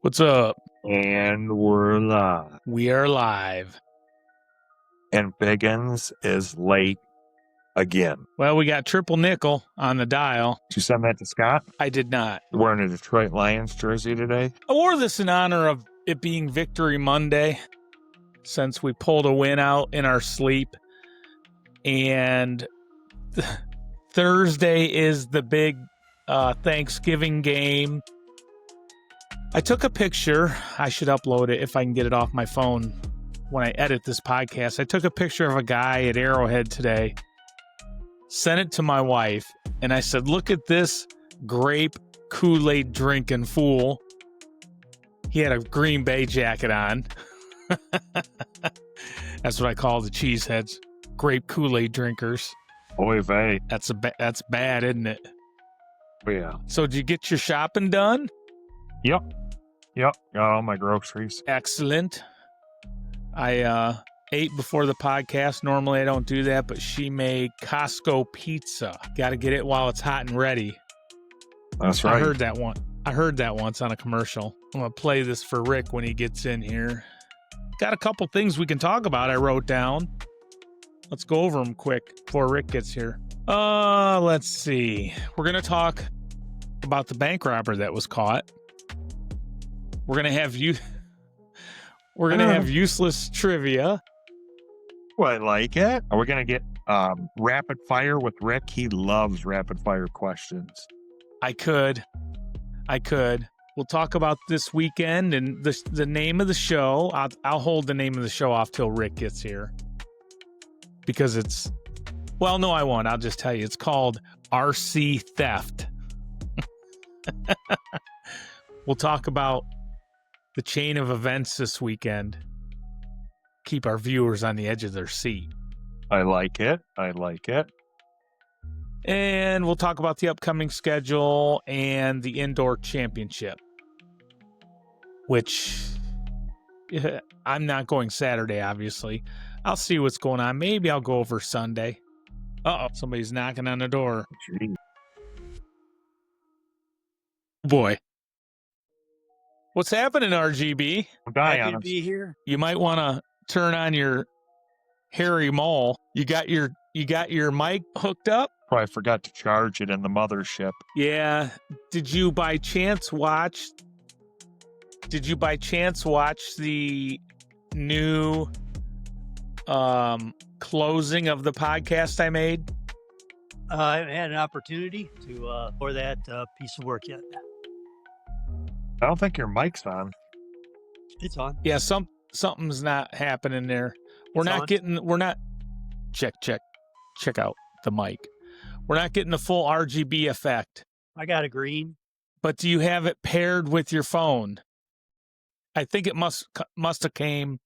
What's up? And we're live. We are live. And Biggins is late again. Well, we got triple nickel on the dial. Did you send that to Scott? I did not. Wearing a Detroit Lions jersey today? I wore this in honor of it being Victory Monday, since we pulled a win out in our sleep. And Thursday is the big Thanksgiving game. I took a picture. I should upload it if I can get it off my phone when I edit this podcast. I took a picture of a guy at Arrowhead today, sent it to my wife, and I said, look at this grape Kool-Aid drinking fool. He had a Green Bay jacket on. That's what I call the cheeseheads. Grape Kool-Aid drinkers. Oy vey. That's bad, isn't it? Yeah. So did you get your shopping done? Yep. Got all my groceries. Excellent. I ate before the podcast. Normally I don't do that, but she made Costco pizza. Got to get it while it's hot and ready. That's right. I heard that once on a commercial. I'm going to play this for Rick when he gets in here. Got a couple things we can talk about I wrote down. Let's go over them quick before Rick gets here. Let's see. We're going to talk about the bank robber that was caught. We're going to have useless trivia. Well, I like it. Are we going to get rapid fire with Rick? He loves rapid fire questions. I could. We'll talk about this weekend and the name of the show. I'll hold the name of the show off till Rick gets here. Because well, no, I won't. I'll just tell you. It's called RC Theft. We'll talk about the chain of events this weekend. Keep our viewers on the edge of their seat. I like it. And we'll talk about the upcoming schedule and the indoor championship. Which, I'm not going Saturday, obviously. I'll see what's going on. Maybe I'll go over Sunday. Uh-oh, somebody's knocking on the door. Jeez. Boy. What's happening, RGB? Happy to be here. You might want to turn on your hairy mole. You got your mic hooked up? Probably forgot to charge it in the mothership. Yeah. Did you by chance watch the new closing of the podcast I made? I haven't had an opportunity for that piece of work yet. I don't think your mic's on. It's on. Yeah, something's not happening there. We're not check out the mic. We're not getting the full RGB effect. I got a green. But do you have it paired with your phone? I think it must have came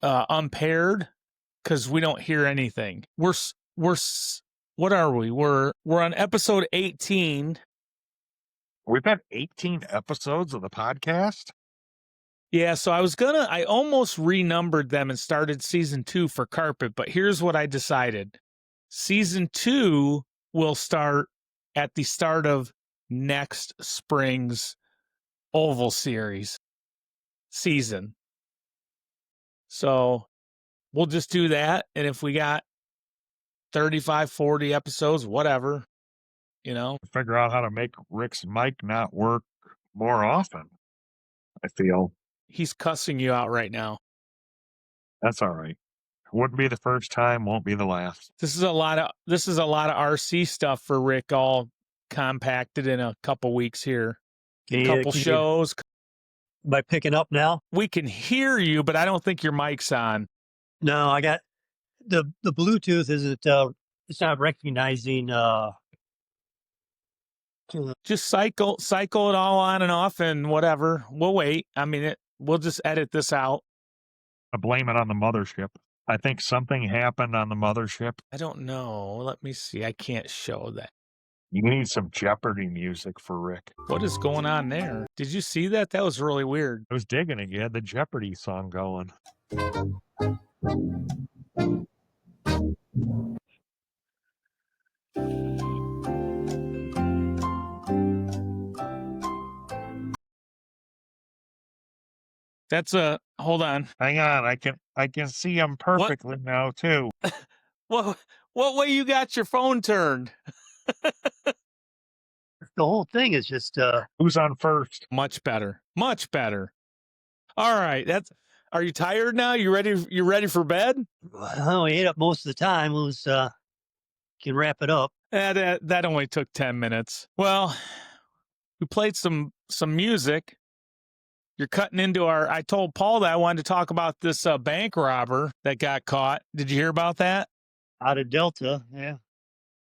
unpaired because we don't hear anything. We're what are we? We're on episode 18. We've had 18 episodes of the podcast. Yeah, so I almost renumbered them and started season 2 for carpet, but here's what I decided. Season 2 will start at the start of next spring's Oval Series season. So we'll just do that. And if we got 35, 40 episodes, whatever, Figure out how to make Rick's mic not work more often, I feel. He's cussing you out right now. That's all right. Wouldn't be the first time, won't be the last. This is a lot of RC stuff for Rick, all compacted in a couple weeks here. Couple shows. Am I picking up now? We can hear you, but I don't think your mic's on. No, I got the Bluetooth isn't. It's not recognizing. Just cycle it all on and off, and whatever. We'll wait. I mean, we'll just edit this out. I blame it on the mothership. I think something happened on the mothership. I don't know. Let me see. I can't show that. You need some Jeopardy music for Rick. What is going on there? Did you see that? That was really weird. I was digging it. You had the Jeopardy song going. Hold on. Hang on, I can see him perfectly now too. What way you got your phone turned? The whole thing is just Who's on first? Much better. Much better. All right. Are you tired now? You ready for bed? well, we ate up most of the time. Let's can wrap it up. That only took 10 minutes. Well, we played some music. You're cutting into I told Paul that I wanted to talk about this bank robber that got caught. Did you hear about that? Out of Delta, yeah.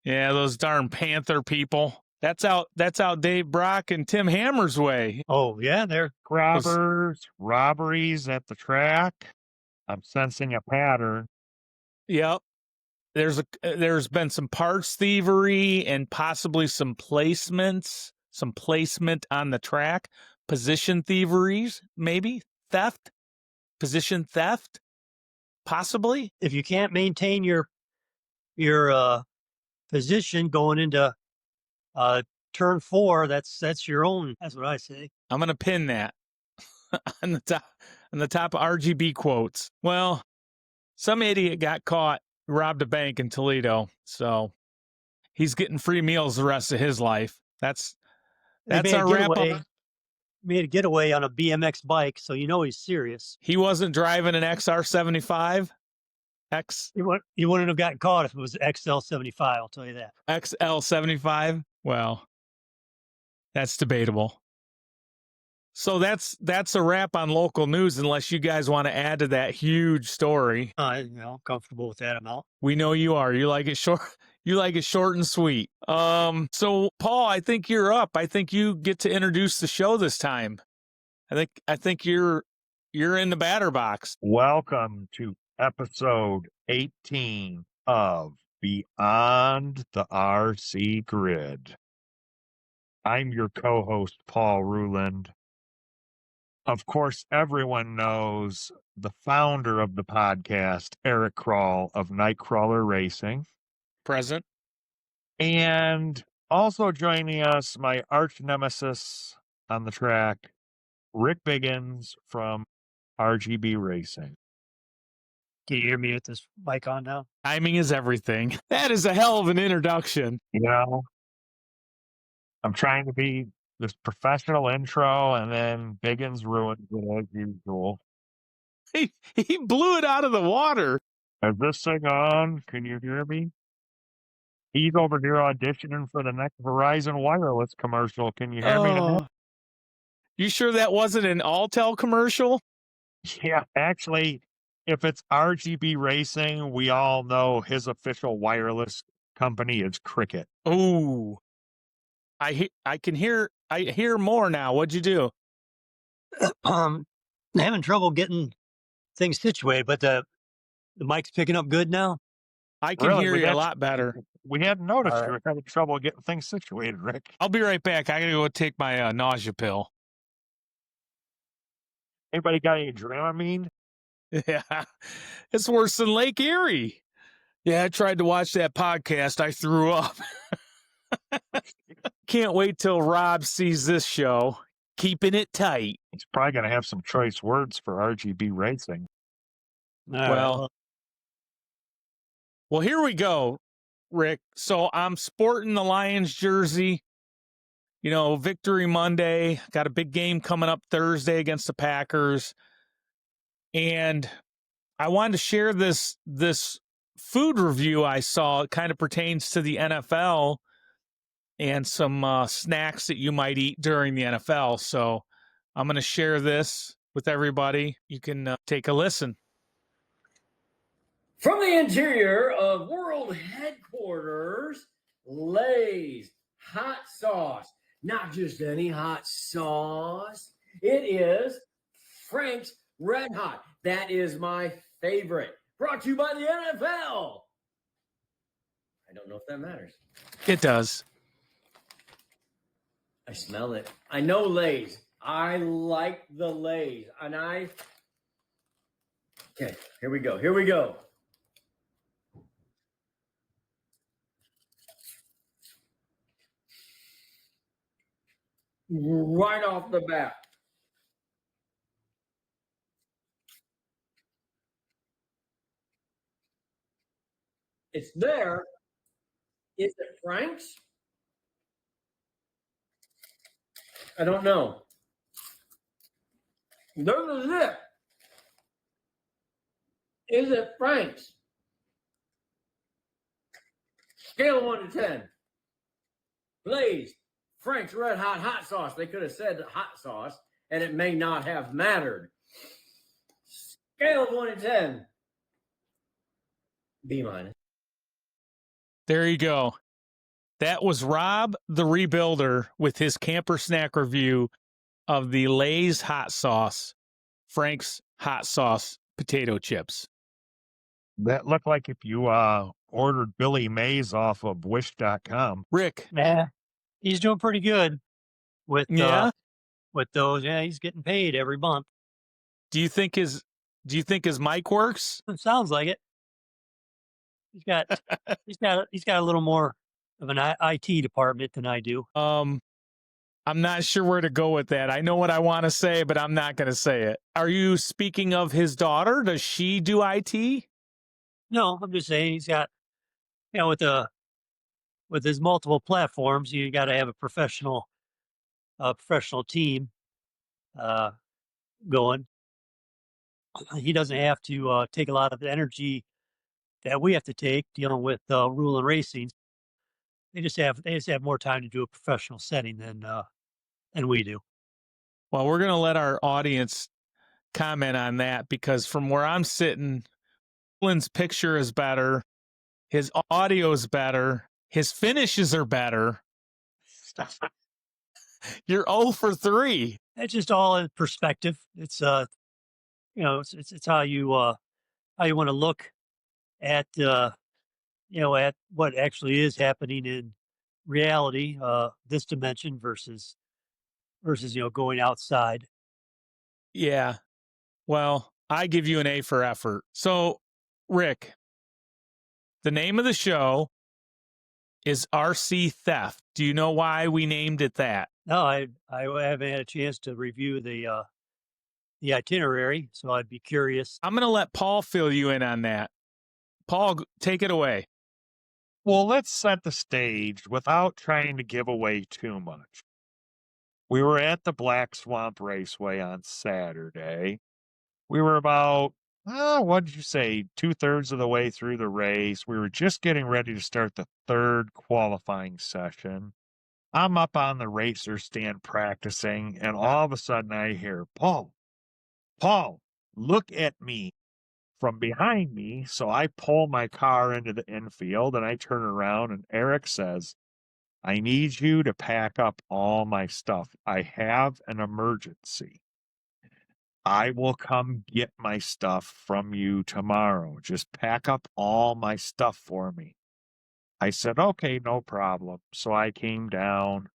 Yeah, those darn Panther people. That's out Dave Brock and Tim Hammer's way. Oh, yeah, they're Robberies at the track. I'm sensing a pattern. Yep. There's been some parts thievery and possibly some placement on the track, position thieveries, maybe theft, position theft, possibly. if you can't maintain your position going into turn 4, that's your own. That's what I say. I'm gonna pin that on the top of RGB quotes. Well, some idiot got caught, robbed a bank in Toledo, so he's getting free meals the rest of his life. That's our wrap up. Made a getaway on a BMX bike, so you know he's serious. He wasn't driving an XR75. He wouldn't have gotten caught if it was XL75. I'll tell you that. XL75. Well, that's debatable. So that's a wrap on local news. Unless you guys want to add to that huge story. Comfortable with that amount. We know you are. You like it short. You like it short and sweet. So Paul, I think you're up. I think you get to introduce the show this time. I think you're in the batter box. Welcome to episode 18 of Beyond the RC Grid. I'm your co-host, Paul Ruland. Of course, everyone knows the founder of the podcast, Eric Krall of Nightcrawler Racing. Present. And also joining us, my arch nemesis on the track, Rick Biggins from RGB Racing. Can you hear me with this mic on now? Timing is everything. That is a hell of an introduction. You know, I'm trying to be this professional intro, and then Biggins ruins it as usual. He blew it out of the water. Is this thing on? Can you hear me? He's over here auditioning for the next Verizon Wireless commercial. Can you hear me now? You sure that wasn't an Alltel commercial? Yeah, actually, if it's RGB Racing, we all know his official wireless company is Cricket. Ooh. I hear more now. What'd you do? Having trouble getting things situated, but the mic's picking up good now. I can hear you a lot better. We hadn't noticed you were having trouble getting things situated, Rick. I'll be right back. I gotta go take my nausea pill. Anybody got any Dramamine? Yeah, it's worse than Lake Erie. Yeah, I tried to watch that podcast. I threw up. Can't wait till Rob sees this show. Keeping it tight. He's probably going to have some choice words for RGB Racing. Well, here we go, Rick. So I'm sporting the Lions jersey. You know, Victory Monday. Got a big game coming up Thursday against the Packers. And I wanted to share this food review I saw. It kind of pertains to the NFL and some snacks that you might eat during the NFL. So I'm going to share this with everybody. You can take a listen. From the interior of World Headquarters, Lay's hot sauce. Not just any hot sauce. It is Frank's Red Hot. That is my favorite. Brought to you by the NFL. I don't know if that matters. It does. I smell it. I know Lay's. I like the Lay's. Okay, here we go. Right off the bat. It's there. Is it Frank's? I don't know. There's a zip. Is it Frank's? Scale of 1 to 10. Blaze, Frank's Red Hot Sauce. They could have said hot sauce, and it may not have mattered. Scale of 1 to 10. B minus. There you go. That was Rob the Rebuilder with his camper snack review of the Lay's hot sauce, Frank's hot sauce potato chips. That looked like if you ordered Billy Mays off of Wish.com. Rick. Yeah, he's doing pretty good with with those. Yeah, he's getting paid every month. Do you think his mic works? It sounds like it. He's got a little more of an IT department than I do. I'm not sure where to go with that. I know what I want to say, but I'm not going to say it. Are you speaking of his daughter? Does she do IT? No, I'm just saying he's got, with his multiple platforms, you got to have a professional team going. He doesn't have to take a lot of the energy that we have to take dealing with rule and racing. They just have more time to do a professional setting than we do. Well, we're going to let our audience comment on that because from where I'm sitting, Lynn's picture is better, his audio is better, his finishes are better. You're 0 for 3. It's just all in perspective. It's it's how you want to look at at what actually is happening in reality, this dimension versus going outside. Yeah. Well, I give you an A for effort. So, Rick, the name of the show is RC Theft. Do you know why we named it that? No, I haven't had a chance to review the itinerary, so I'd be curious. I'm going to let Paul fill you in on that. Paul, take it away. Well, let's set the stage without trying to give away too much. We were at the Black Swamp Raceway on Saturday. We were about, what did you say, 2/3 of the way through the race. We were just getting ready to start the third qualifying session. I'm up on the racer stand practicing, and all of a sudden I hear, Paul, look at me from behind me. So I pull my car into the infield and I turn around and Eric says, I need you to pack up all my stuff. I have an emergency. I will come get my stuff from you tomorrow. Just pack up all my stuff for me. I said, okay, no problem. So I came down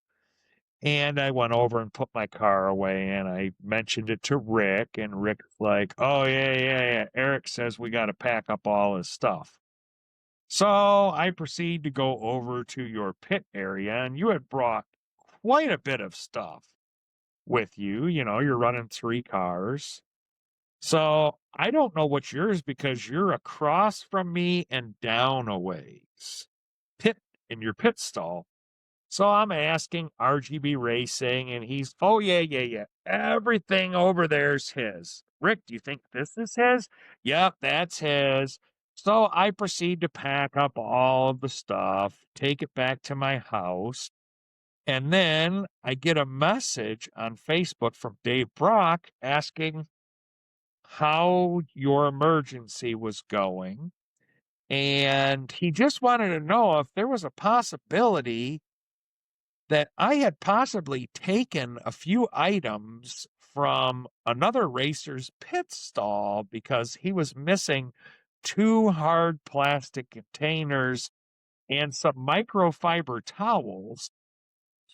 and I went over and put my car away and I mentioned it to Rick, and Rick's like, oh, yeah. Eric says we got to pack up all his stuff. So I proceed to go over to your pit area, and you had brought quite a bit of stuff with you. You know, you're running 3 cars. So I don't know what's yours because you're across from me and down a ways. In your pit stall. So I'm asking RGB Racing, and he's, oh, yeah. Everything over there's his. Rick, do you think this is his? Yep, that's his. So I proceed to pack up all of the stuff, take it back to my house, and then I get a message on Facebook from Dave Brock asking how your emergency was going. And he just wanted to know if there was a possibility that I had possibly taken a few items from another racer's pit stall because he was missing 2 hard plastic containers and some microfiber towels.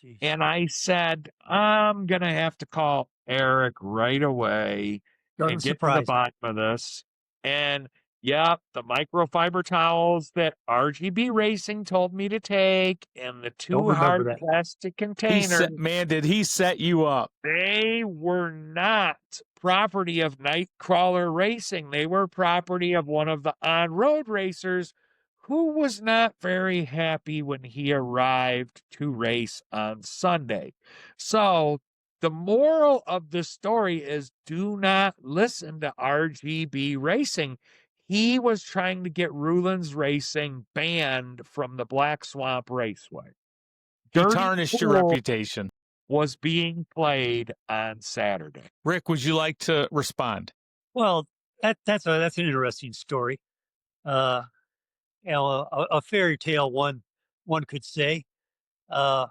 Jeez. And I said, I'm going to have to call Eric right away and get to the bottom of this. And yep, the microfiber towels that RGB Racing told me to take and the 2 hard plastic containers. Did he set you up? They were not property of Nightcrawler Racing. They were property of one of the on-road racers who was not very happy when he arrived to race on Sunday. So the moral of the story is do not listen to RGB Racing. He was trying to get Rulin's Racing banned from the Black Swamp Raceway. He Dirty tarnished your Pool reputation. was being played on Saturday. Rick, would you like to respond? Well, that's an interesting story. A fairy tale, one could say. Uh,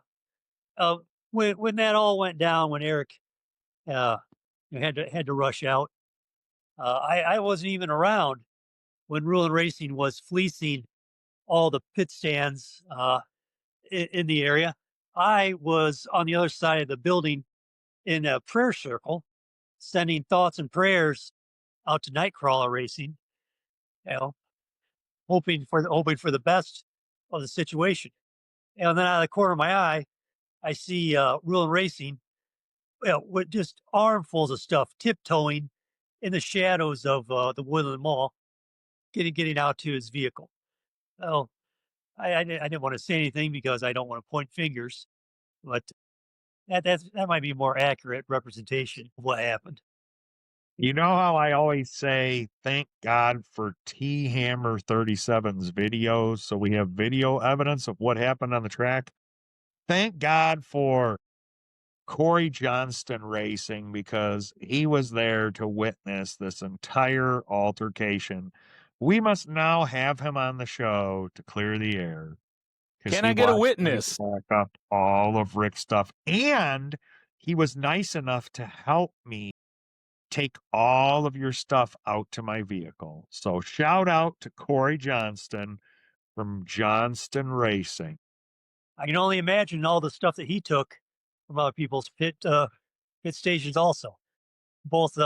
when that all went down, when Eric had to rush out, I wasn't even around when Rule and Racing was fleecing all the pit stands in the area. I was on the other side of the building in a prayer circle, sending thoughts and prayers out to Nightcrawler Racing, you know, hoping for the best of the situation. And then out of the corner of my eye, I see Rule and Racing, with just armfuls of stuff, tiptoeing in the shadows of the Woodland Mall, getting out to his vehicle. Oh, I didn't want to say anything because I don't want to point fingers, but that might be a more accurate representation of what happened. You know how I always say, thank God for T Hammer 37's videos, so we have video evidence of what happened on the track? Thank God for Corey Johnston Racing because he was there to witness this entire altercation. We must now have him on the show to clear the air. Can I get a witness? Back up all of Rick's stuff. And he was nice enough to help me take all of your stuff out to my vehicle. So shout out to Corey Johnston from Johnston Racing. I can only imagine all the stuff that he took from other people's pit stations. Also, both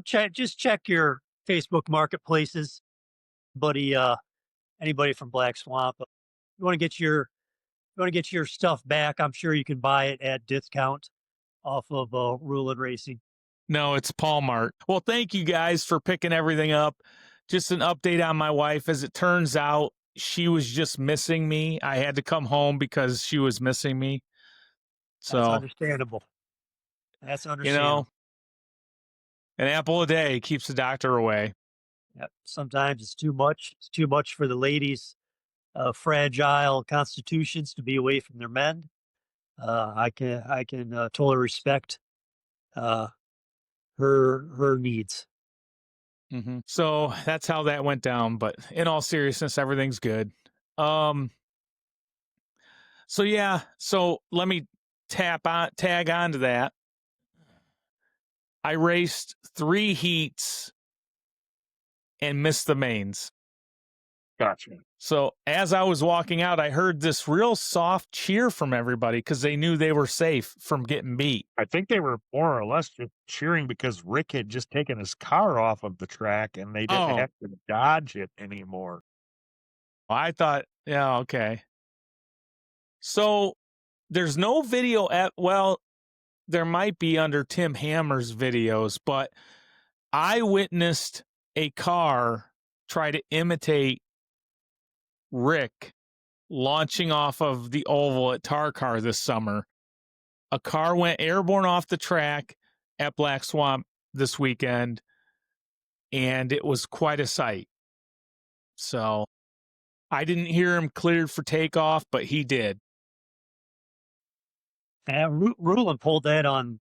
check your Facebook marketplaces, buddy. Anybody from Black Swamp, you want to get your stuff back. I'm sure you can buy it at discount off of Rule and Racing. No, it's Paul Mart. Well, thank you guys for picking everything up. Just an update on my wife. As it turns out, she was just missing me. I had to come home because she was missing me. So That's understandable. That's understandable. An apple a day keeps the doctor away. Yep. Sometimes it's too much. It's too much for the ladies' fragile constitutions to be away from their men. I can totally respect her needs. Mm-hmm. So that's how that went down. But in all seriousness, everything's good. So yeah. So let me tag on to that. I raced 3 heats and missed the mains. Gotcha. So as I was walking out, I heard this real soft cheer from everybody because they knew they were safe from getting beat. I think they were more or less just cheering because Rick had just taken his car off of the track and they didn't have to dodge it anymore. I thought, yeah, okay. So there's no video well, there might be under Tim Hammer's videos, but I witnessed a car try to imitate Rick launching off of the oval at Tar Car this summer. A car went airborne off the track at Black Swamp this weekend, and it was quite a sight. So I didn't hear him cleared for takeoff, but he did. And Rulin pulled that on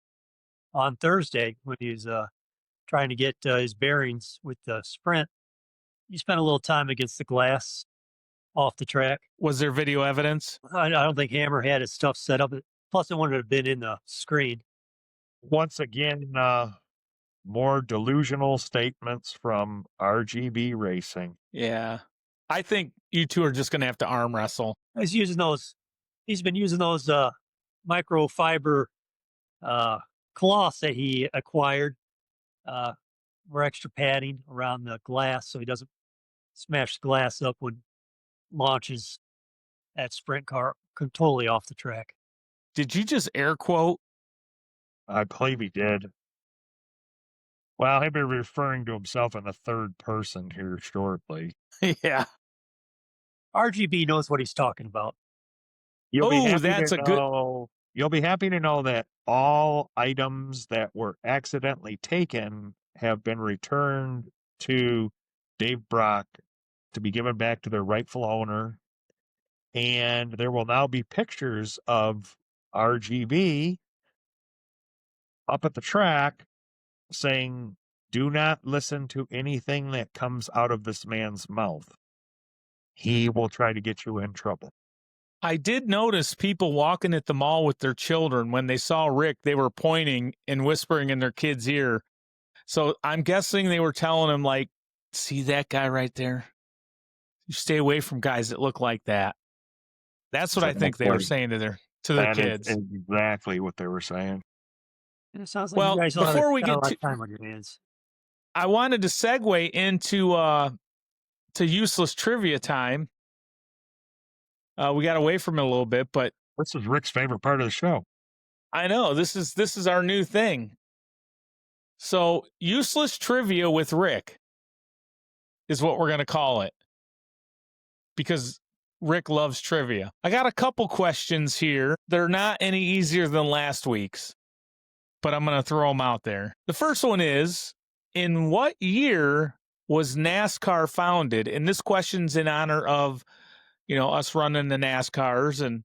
Thursday when he was trying to get his bearings with the sprint. He spent a little time against the glass off the track. Was there video evidence? I don't think Hammer had his stuff set up. Plus, it wouldn't have been in the screen. Once again, more delusional statements from RGB Racing. Yeah. I think you two are just going to have to arm wrestle. He's been using those microfiber cloths that he acquired for extra padding around the glass so he doesn't smash the glass up when launches that sprint car totally off the track. Did you just air quote? I believe he did. Well, he'll be referring to himself in the third person here shortly. Yeah. RGB knows what he's talking about. You'll be Oh, happy that's to a good. know. You'll be happy to know that all items that were accidentally taken have been returned to Dave Brock to be given back to their rightful owner. And there will now be pictures of RGB up at the track saying, "Do not listen to anything that comes out of this man's mouth. He will try to get you in trouble." I did notice people walking at the mall with their children. When they saw Rick, they were pointing and whispering in their kid's ear. So I'm guessing they were telling him, like, see that guy right there? You stay away from guys that look like that. That's what I think they were saying to their That kids. is exactly what they were saying. And it sounds like Well, you guys before we got get a lot to, of time on your hands. I wanted to segue into to useless trivia time. We got away from it a little bit, but This is Rick's favorite part of the show. I know this is our new thing. So useless trivia with Rick is what we're going to call it, because Rick loves trivia. I got a couple questions here. They're not any easier than last week's, but I'm going to throw them out there. The first one is, in what year was NASCAR founded? And this question's in honor of, us running the NASCARs, and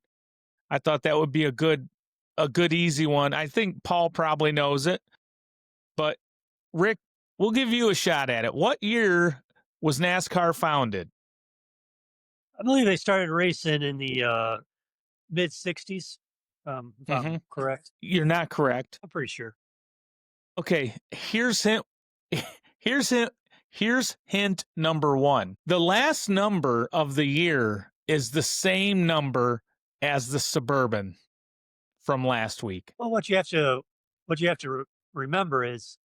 I thought that would be a good easy one. I think Paul probably knows it, but Rick, we'll give you a shot at it. What year was NASCAR founded? I believe they started racing in the mid 60s. If I'm correct. You're not correct. I'm pretty sure. Okay, here's hint number 1. The last number of the year is the same number as the Suburban from last week. Well, what you have to remember is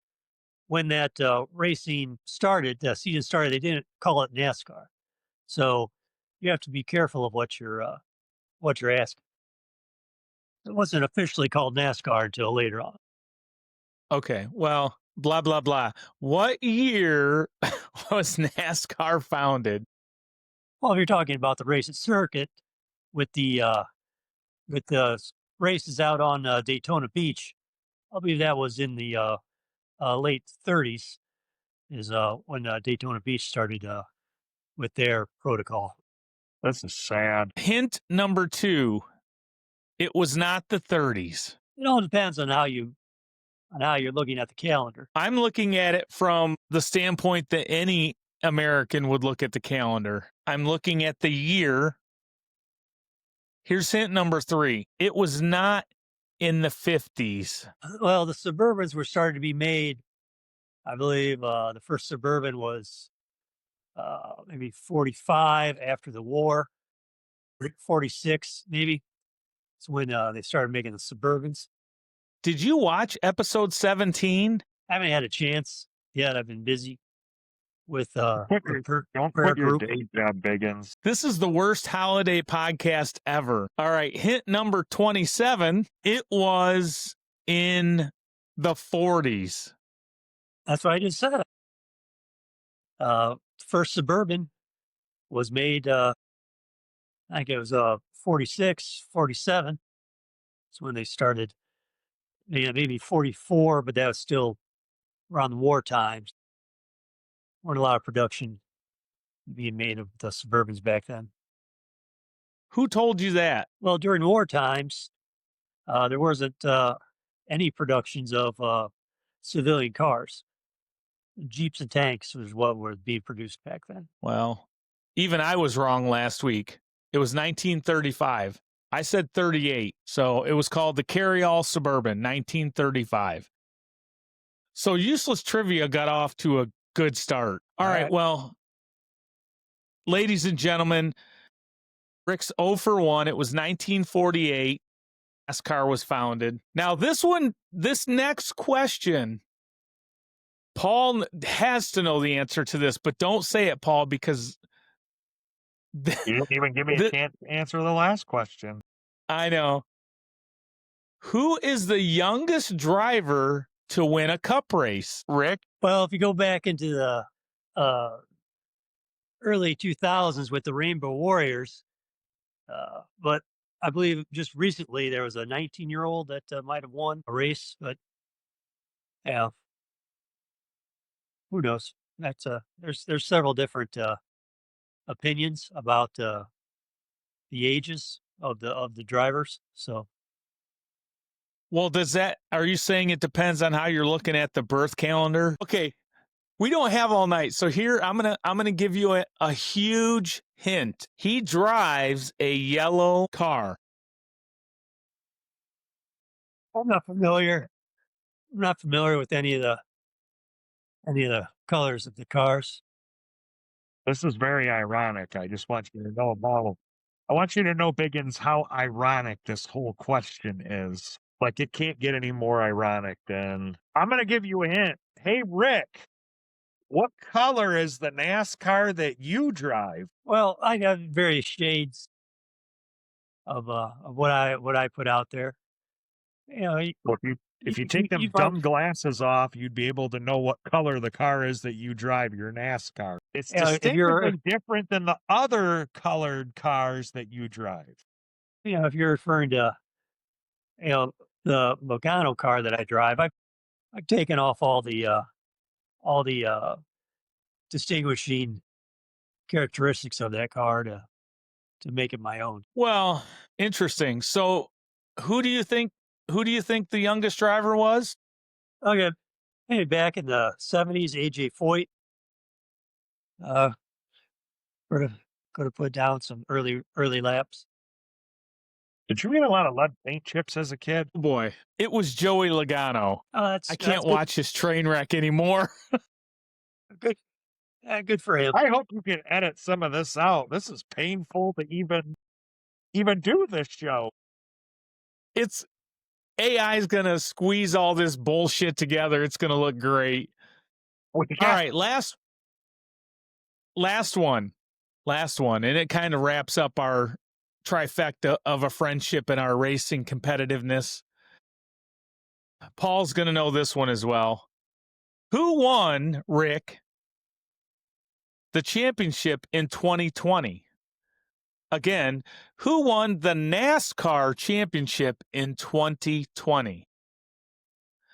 when that racing started, the season started, they didn't call it NASCAR. So you have to be careful of what you're asking. It wasn't officially called NASCAR until later on. Okay, well, blah blah blah. What year was NASCAR founded? Well, if you're talking about the racing circuit with the races out on Daytona Beach, I believe that was in the late 30s. Is when Daytona Beach started with their protocol. This is sad. Hint number 2. It was not the 30s. It all depends on how you're looking at the calendar. I'm looking at it from the standpoint that any American would look at the calendar. I'm looking at the year. Here's hint number 3. It was not in the 50s. Well, the Suburbans were starting to be made. I believe the first Suburban was maybe 45 after the war, 46 maybe. It's when they started making the Suburbans. Did you watch episode 17? I haven't had a chance yet. I've been busy with Don't quit your day job, Biggins. This is the worst holiday podcast ever. All right, hint number 27. It was in the 40s. That's what I just said. First Suburban was made, I think it was 46, 47. That's when they started. Maybe 44, but that was still around the war times. Weren't a lot of production being made of the Suburbans back then. Who told you that? Well, during war times, there wasn't any productions of civilian cars. Jeeps and tanks was what were being produced back then. Well, even I was wrong last week. It was 1935. I said 38. So it was called the Carryall Suburban, 1935. So useless trivia got off to a good start. All right. Well, ladies and gentlemen, Rick's 0 for 1. It was 1948. NASCAR was founded. Now, this next question, Paul has to know the answer to this, but don't say it, Paul, because you didn't even give me a chance to answer the last question. I know. Who is the youngest driver to win a cup race, Rick? Well, if you go back into the early 2000s with the Rainbow Warriors. But I believe just recently there was a 19-year-old that might have won a race. But yeah, who knows? That's there's several different opinions about the ages of the drivers. So Well, are you saying it depends on how you're looking at the birth calendar? Okay, we don't have all night. So here I'm gonna give you a huge hint. He drives a yellow car. I'm not familiar. I'm not familiar with any of the colors of the cars. This is very ironic. I just want you to know about I want you to know, Biggins, how ironic this whole question is. Like, it can't get any more ironic than I'm going to give you a hint. Hey, Rick, what color is the NASCAR that you drive? Well, I got various shades of what I put out there. You know, Well, if you take them you dumb find, glasses off, you'd be able to know what color the car is that you drive your NASCAR. It's you know, if you're distinctively different than the other colored cars that you drive. you know if you're referring to the Logano car that I drive, I've taken off all the distinguishing characteristics of that car to make it my own. Well, interesting. So, who do you think the youngest driver was? Okay, maybe back in the '70s, AJ Foyt uh, could have put down some early laps. Did you eat a lot of lead paint chips as a kid? Oh boy, it was Joey Logano. Oh, I can't that's watch his train wreck anymore. good. Good for him. I hope you can edit some of this out. This is painful to even do this show. It's AI is gonna squeeze all this bullshit together. It's gonna look great. All right, last one, and it kind of wraps up our trifecta of a friendship and our racing competitiveness. Paul's gonna know this one as well. Who won, Rick, the championship in 2020? Again, who won the NASCAR championship in 2020?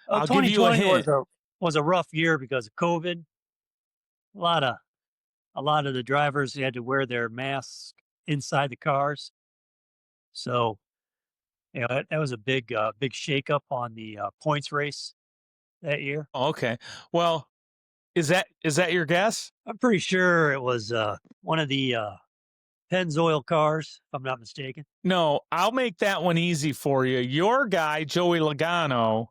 I'll give you a 2020 hint. was a rough year because of COVID. A lot of a lot of the drivers had to wear their masks inside the cars. So, that was a big shakeup on the points race that year. Oh, okay. Well, is that your guess? I'm pretty sure it was one of the Pennzoil cars, if I'm not mistaken. No, I'll make that one easy for you. Your guy, Joey Logano,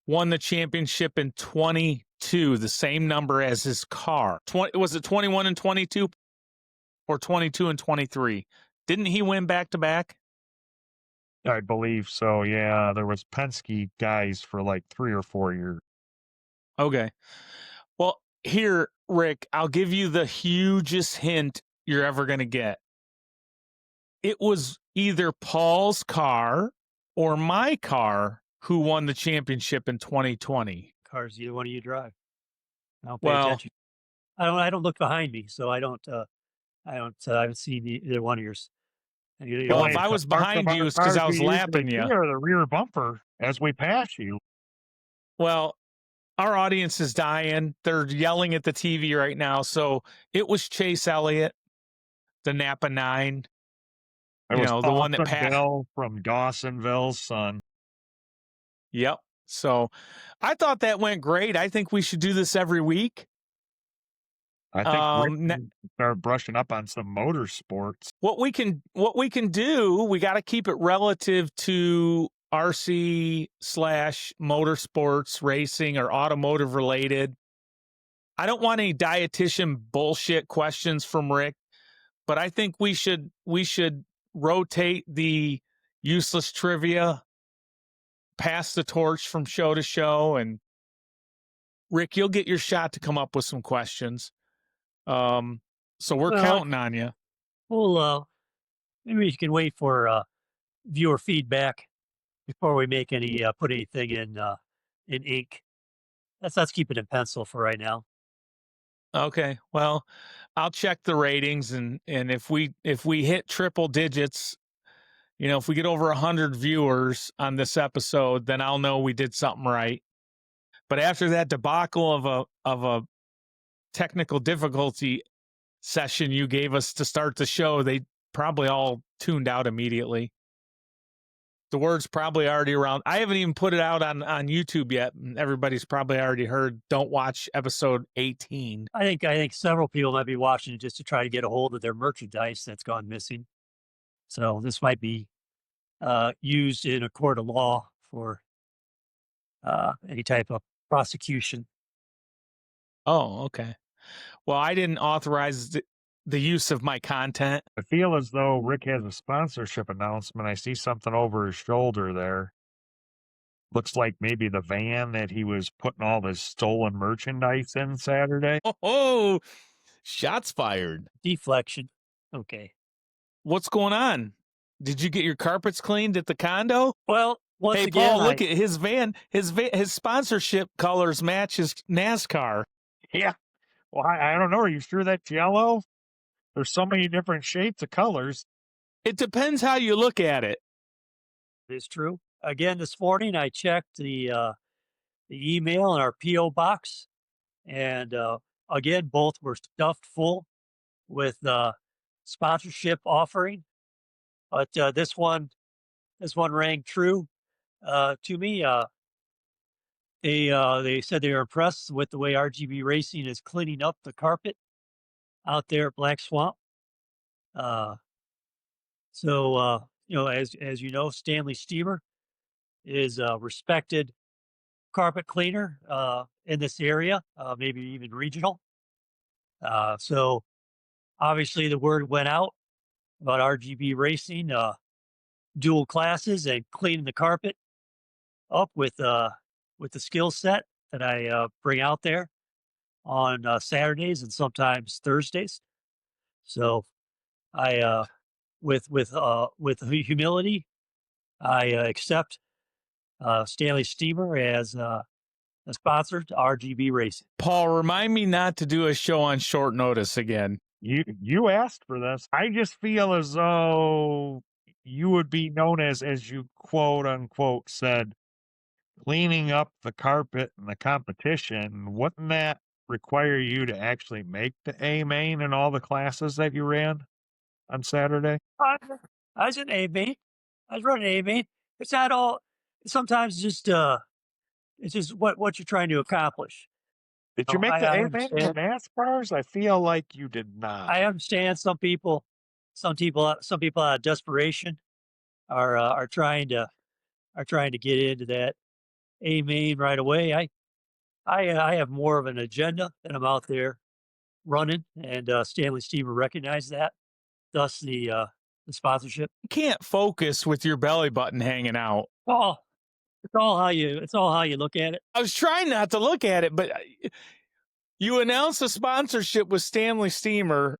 won the championship in 22, the same number as his car. Was it 21 and 22 or 22 and 23? Didn't he win back to back? I believe so. Yeah, there was Penske guys for like 3 or 4 years. Okay. Well, here, Rick, I'll give you the hugest hint you're ever going to get. It was either Paul's car or my car who won the championship in 2020. Cars either one of you drive. I don't pay Well, attention. I don't look behind me, so I haven't seen either one of yours. Well, if I was behind you, it's because I was lapping you. Or the rear bumper as we pass you. Well, our audience is dying. They're yelling at the TV right now. So it was Chase Elliott, the Napa 9. It was the one that passed. Bill from Dawsonville's son. Yep. So I thought that went great. I think we should do this every week. I think Rick can start brushing up on some motorsports. What we can do, we got to keep it relative to RC/motorsports racing or automotive related. I don't want any dietitian bullshit questions from Rick, but I think we should rotate the useless trivia, pass the torch from show to show, and Rick, you'll get your shot to come up with some questions. So we're counting on you. Well, maybe you can wait for viewer feedback before we make any put anything in ink. Let's keep it in pencil for right now. Okay. Well, I'll check the ratings, and if we hit triple digits, if we get over 100 viewers on this episode, then I'll know we did something right. But after that debacle of a technical difficulty session you gave us to start the show, they probably all tuned out immediately. The word's probably already around. I haven't even put it out on YouTube yet, and everybody's probably already heard. Don't watch episode 18. I think several people might be watching it just to try to get a hold of their merchandise that's gone missing. So this might be used in a court of law for any type of prosecution. Oh, okay. Well, I didn't authorize the use of my content. I feel as though Rick has a sponsorship announcement. I see something over his shoulder there. Looks like maybe the van that he was putting all this stolen merchandise in Saturday. Oh, shots fired. Deflection. Okay. What's going on? Did you get your carpets cleaned at the condo? Well, once Hey, again, Paul, look at his van. His sponsorship colors match his NASCAR. Yeah. Well, I don't know. Are you sure that's yellow? There's so many different shades of colors. It depends how you look at it. It's true. Again, this morning I checked the email in our PO box, and again, both were stuffed full with sponsorship offering. But this one rang true to me. They said they were impressed with the way RGB Racing is cleaning up the carpet out there at Black Swamp. So as you know, Stanley Steamer is a respected carpet cleaner in this area, maybe even regional. So obviously the word went out about RGB Racing, dual classes and cleaning the carpet up with the skill set that I bring out there on Saturdays and sometimes Thursdays. So I with humility, I accept Stanley Steamer as a sponsor to RGB Racing. Paul, remind me not to do a show on short notice again. You asked for this. I just feel as though you would be known as you quote unquote said, cleaning up the carpet in the competition. Wouldn't that require you to actually make the A main in all the classes that you ran on Saturday? I was an A main. I was running A main. It's not all. Sometimes just it's just what you're trying to accomplish. Did you make the I A main in the NASCARs? I feel like you did not. I understand some people out of desperation are trying to get into that A main right away. I have more of an agenda than I'm out there running, and Stanley Steamer recognized that. Thus the sponsorship. You can't focus with your belly button hanging out. Oh, it's all how you look at it. I was trying not to look at it, but you announced a sponsorship with Stanley Steamer,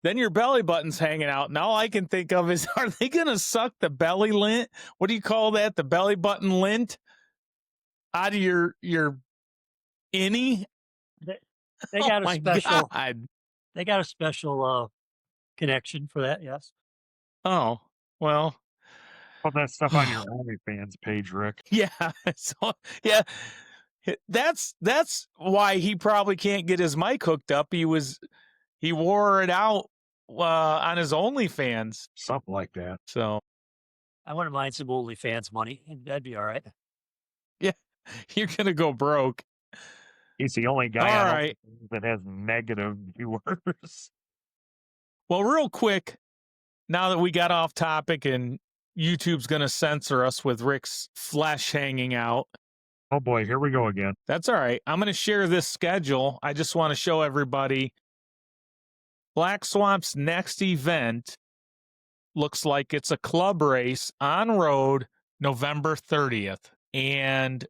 then your belly button's hanging out. And all I can think of is, are they going to suck the belly lint? What do you call that? The belly button lint out of your innie? They got a special. God. They got a special connection for that. Yes. Oh, well. Put that stuff on your OnlyFans page, Rick. Yeah. So, yeah. That's why he probably can't get his mic hooked up. He wore it out on his OnlyFans. Something like that. So I wouldn't mind some OnlyFans money. That'd be all right. Yeah. You're going to go broke. He's the only guy All on right. that has negative viewers. Well, real quick, now that we got off topic and YouTube's going to censor us with Rick's flesh hanging out. Oh boy, here we go again. That's all right. I'm going to share this schedule. I just want to show everybody Black Swamp's next event looks like it's a club race on road November 30th. And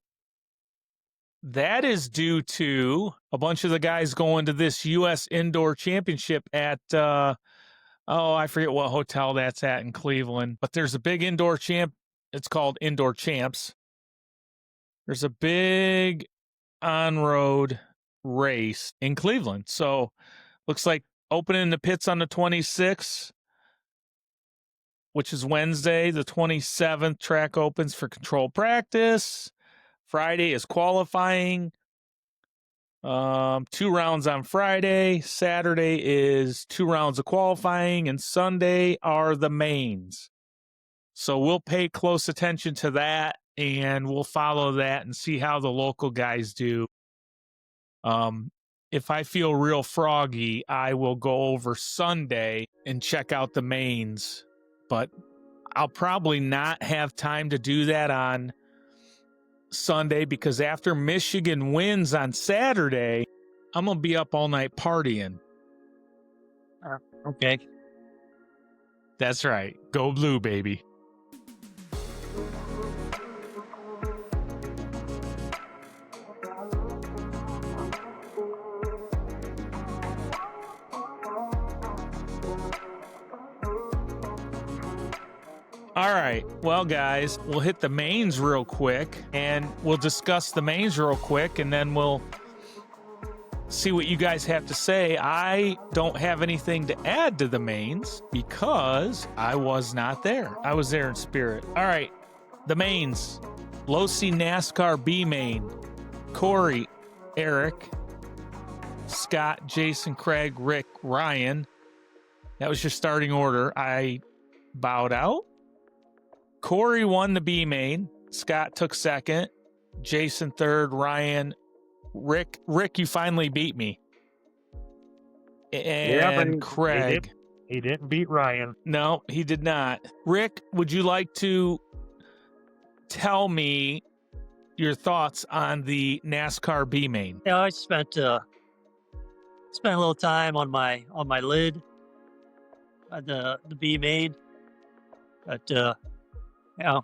that is due to a bunch of the guys going to this U.S. Indoor Championship at, I forget what hotel that's at in Cleveland. But there's a big indoor champ. It's called Indoor Champs. There's a big on-road race in Cleveland. So looks like opening the pits on the 26th, which is Wednesday. The 27th track opens for control practice. Friday is qualifying. 2 rounds on Friday. Saturday is 2 rounds of qualifying, and Sunday are the mains. So we'll pay close attention to that, and we'll follow that and see how the local guys do. If I feel real froggy, I will go over Sunday and check out the mains, but I'll probably not have time to do that on Sunday because after Michigan wins on Saturday, I'm going to be up all night partying. Okay. That's right. Go blue, baby. All right. Well, guys, we'll hit the mains real quick and we'll discuss the mains real quick and then we'll see what you guys have to say. I don't have anything to add to the mains because I was not there. I was there in spirit. All right. The mains. Low C NASCAR B main. Corey, Eric, Scott, Jason, Craig, Rick, Ryan. That was your starting order. I bowed out. Corey won the B main. Scott took second. Jason third. Ryan. Rick, you finally beat me. And Craig. He didn't beat Ryan. No, he did not. Rick, would you like to tell me your thoughts on the NASCAR B main? Yeah, I spent a little time on my lid on the B main, but you know,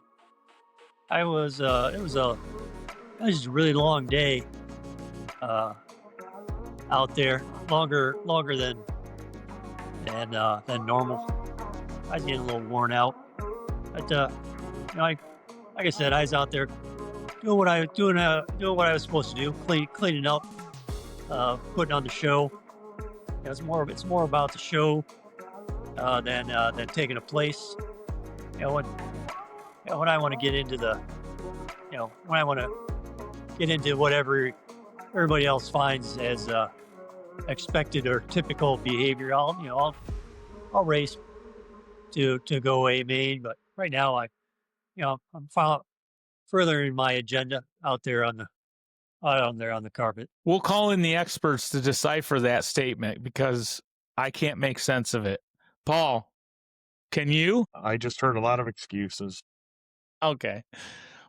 it was just a really long day out there, longer than normal. I was getting a little worn out, but you know, like I said, I was out there doing what I was supposed to do, cleaning up, putting on the show. You know, it's more about the show than taking a place. You know, when I want to get into whatever everybody else finds as expected or typical behavior, I'll race to go A main. But right now, I'm furthering my agenda out there on the carpet. We'll call in the experts to decipher that statement because I can't make sense of it. Paul, can you? I just heard a lot of excuses. Okay.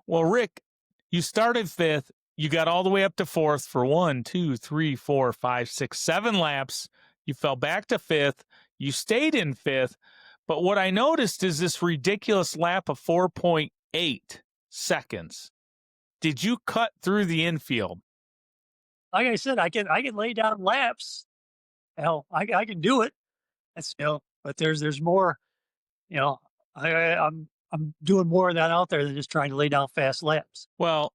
Well, Rick, you started 5th. You got all the way up to 4th for 1, 2, 3, 4, 5, 6, 7 laps. You fell back to 5th. You stayed in 5th. But what I noticed is this ridiculous lap of 4.8 seconds. Did you cut through the infield? Like I said, I can lay down laps. Hell, I can do it. That's but there's more. I'm doing more of that out there than just trying to lay down fast laps. Well,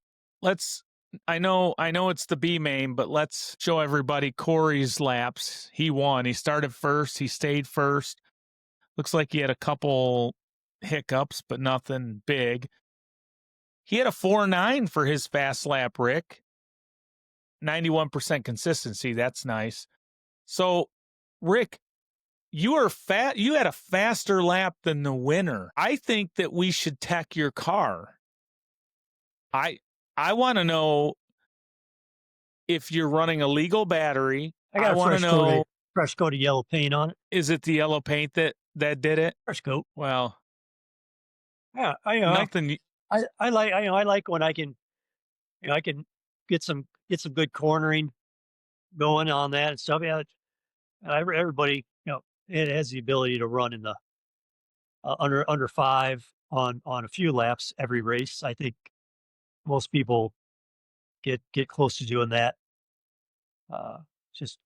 I know it's the B main, but let's show everybody Corey's laps. He won. He started first. He stayed first. Looks like he had a couple hiccups, but nothing big. He had a 4.9 for his fast lap, Rick. 91% consistency. That's nice. So, Rick, you had a faster lap than the winner. I think that we should tech your car. I want to know if you're running a legal battery. I want to know fresh coat of yellow paint on it. Is it the yellow paint that did it? Fresh coat. Well, yeah, nothing. I like when I can get some good cornering going on that and stuff. Yeah, everybody, it has the ability to run in the under 5 on a few laps every race. I think most people get close to doing that. Just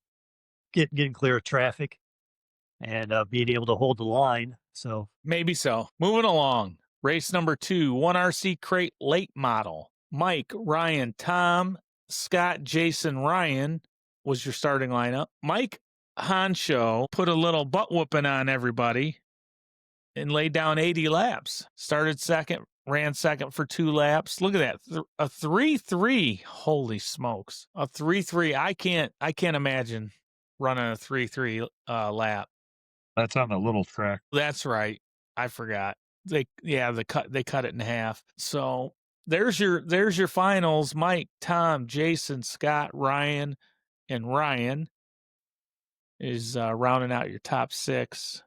getting clear of traffic and being able to hold the line. So maybe so. Moving along. Race number 2, 1 RC crate late model. Mike, Ryan, Tom, Scott, Jason, Ryan. was your starting lineup. Mike Honcho put a little butt whooping on everybody and laid down 80 laps. Started second, ran second for 2 laps. Look at that. A 3-3. Holy smokes. A 3-3. I can't imagine running a 3-3 lap. That's on the little track. That's right. I forgot. They cut it in half. So there's your finals. Mike, Tom, Jason, Scott, Ryan, and Ryan is rounding out your top 6.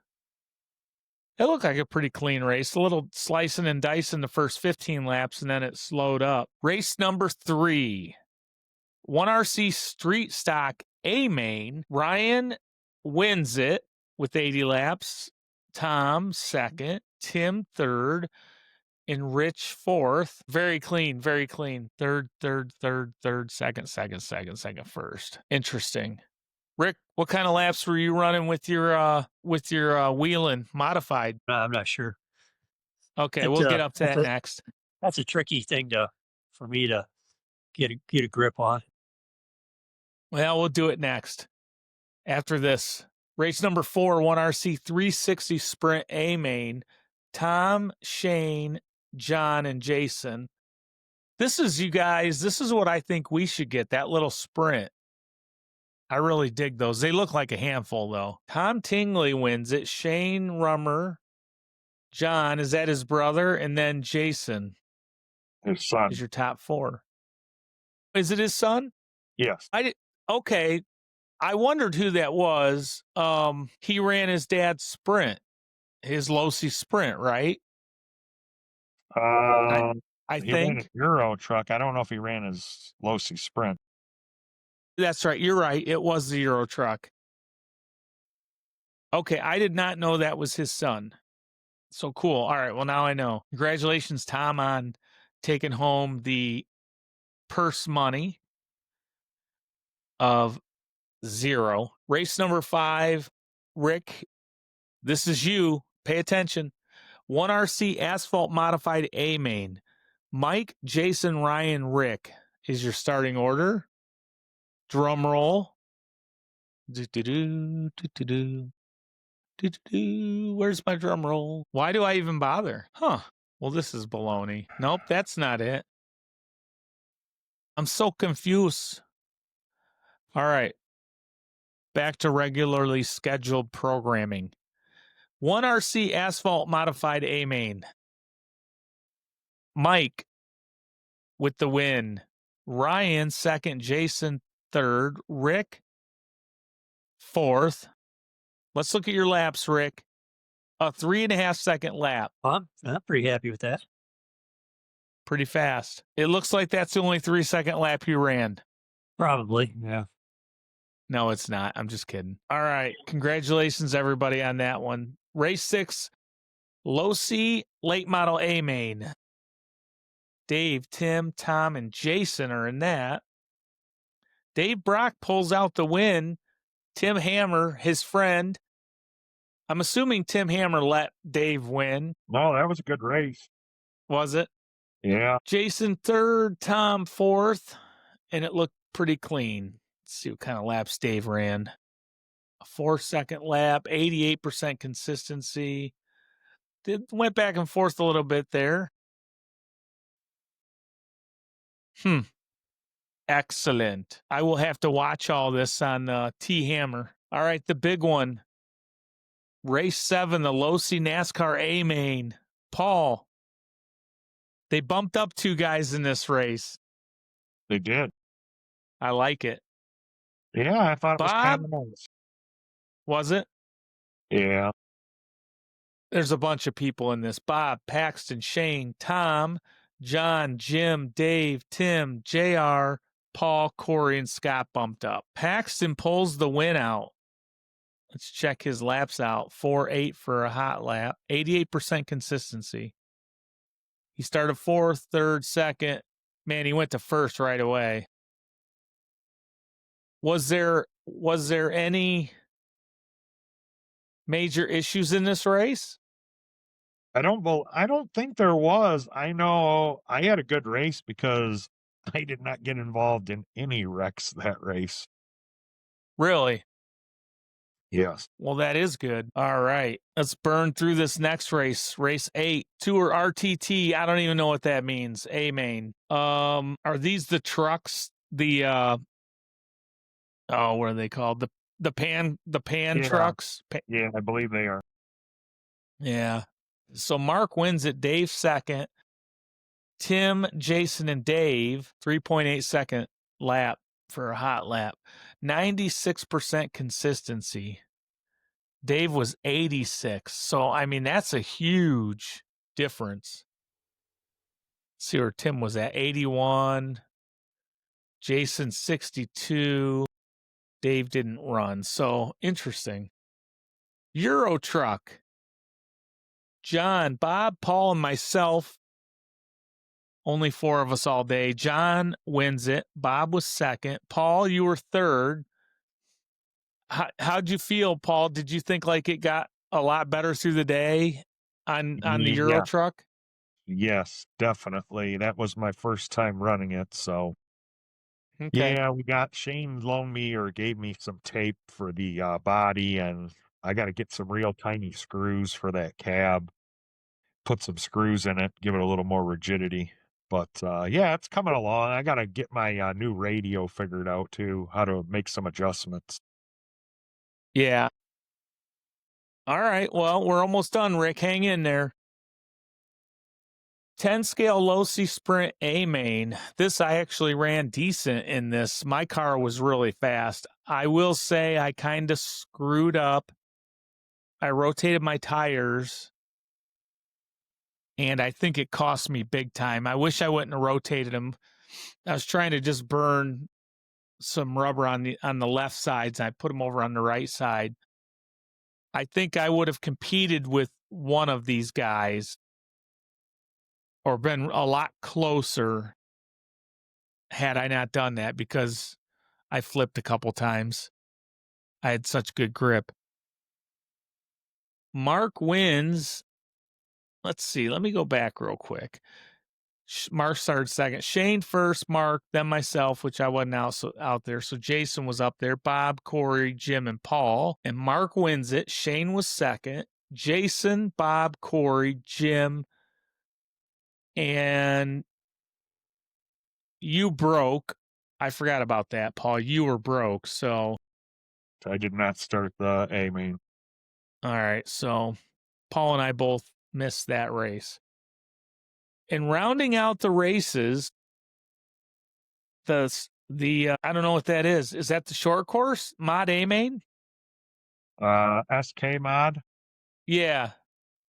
It looked like a pretty clean race. A little slicing and dicing the first 15 laps, and then it slowed up. Race number 3. 1RC Street Stock A main. Ryan wins it with 80 laps. Tom second. Tim third. And Rich fourth. Very clean, very clean. Third, second, first. Interesting. Rick, what kind of laps were you running with your wheeling modified? I'm not sure. Okay, we'll get up to that next. That's a tricky thing for me to get a grip on. Well, we'll do it next. After this, race number 4, 1RC 360 Sprint A main. Tom, Shane, John, and Jason. This is what I think we should get, that little sprint. I really dig those. They look like a handful, though. Tom Tingley wins it. Shane Rummer. John, is that his brother? And then Jason. His son. Is your top 4. Is it his son? Yes. Okay. I wondered who that was. He ran his dad's sprint. His Losi sprint, right? I he ran think. a Euro truck. I don't know if he ran his Losi sprint. That's right. You're right. It was the Euro truck. Okay. I did not know that was his son. So cool. All right. Well, now I know. Congratulations, Tom, on taking home the purse money of 0. Race number 5, Rick, this is you. Pay attention. 1RC Asphalt Modified A main. Mike, Jason, Ryan, Rick is your starting order. Drum roll. Where's my drum roll? Why do I even bother? Huh. Well, this is baloney. Nope, that's not it. I'm so confused. All right. Back to regularly scheduled programming. 1RC Asphalt Modified A main. Mike with the win. Ryan second. Jason third. Rick fourth. Let's look at your laps, Rick. A 3.5 second lap. I'm pretty happy with that. Pretty fast. It looks like that's the only 3-second lap you ran. Probably, yeah. No, it's not. I'm just kidding. All right. Congratulations, everybody, on that one. Race 6, Losi Late Model A main. Dave, Tim, Tom, and Jason are in that. Dave Brock pulls out the win. Tim Hammer, his friend. I'm assuming Tim Hammer let Dave win. No, that was a good race. Was it? Yeah. Jason third, Tom fourth, and it looked pretty clean. Let's see what kind of laps Dave ran. A 4-second lap, 88% consistency. Went back and forth a little bit there. Excellent. I will have to watch all this on T Hammer. All right, the big one. Race 7, the Losi NASCAR A main. Paul, they bumped up 2 guys in this race. They did. I like it. Yeah, I thought it was kind of nice. Was it? Yeah. There's a bunch of people in this. Bob, Paxton, Shane, Tom, John, Jim, Dave, Tim, JR, Paul, Corey, and Scott bumped up. Paxton pulls the win out. Let's check his laps out. 4.8 for a hot lap. 88% consistency. He started 4th, 3rd, 2nd. Man, he went to 1st right away. Was there any major issues in this race? I don't think there was. I know I had a good race because I did not get involved in any wrecks that race. Really? Yes. Well, that is good. All right. Let's burn through this next race. Race 8. Tour RTT. I don't even know what that means. A main. Are these the trucks? The what are they called? The pan Yeah. trucks? Yeah, I believe they are. Yeah. So Mark wins it, Dave second. Tim, Jason, and Dave, 3.8 second lap for a hot lap. 96% consistency. Dave was 86. So, I mean, that's a huge difference. Let's see where Tim was at. 81. Jason, 62. Dave didn't run. So, interesting. Euro Truck. John, Bob, Paul, and myself. Only 4 of us all day. John wins it. Bob was second. Paul, you were third. How'd you feel, Paul? Did you think like it got a lot better through the day on the Euro Yeah. Truck? Yes, definitely. That was my first time running it, so Okay. yeah, Shane loaned me or gave me some tape for the body, and I got to get some real tiny screws for that cab. Put some screws in it, give it a little more rigidity. But yeah, it's coming along. I got to get my new radio figured out too, how to make some adjustments. Yeah. All right. Well, we're almost done, Rick. Hang in there. 10 scale low C sprint A main. This I actually ran decent in this. My car was really fast. I will say I kind of screwed up. I rotated my tires and I think it cost me big time. I wish I wouldn't have rotated them. I was trying to just burn some rubber on the left sides. I put them over on the right side. I think I would have competed with one of these guys or been a lot closer had I not done that because I flipped a couple times. I had such good grip. Mark wins. Let's see. Let me go back real quick. Mark started second. Shane first, Mark, then myself, which I wasn't out there. So Jason was up there. Bob, Corey, Jim, and Paul. And Mark wins it. Shane was second. Jason, Bob, Corey, Jim, and you broke. I forgot about that, Paul. You were broke. So, I did not start the A main. all right. So Paul and I both missed that race. And rounding out the races, the I don't know what that is. Is that the short course mod A main? SK mod. Yeah.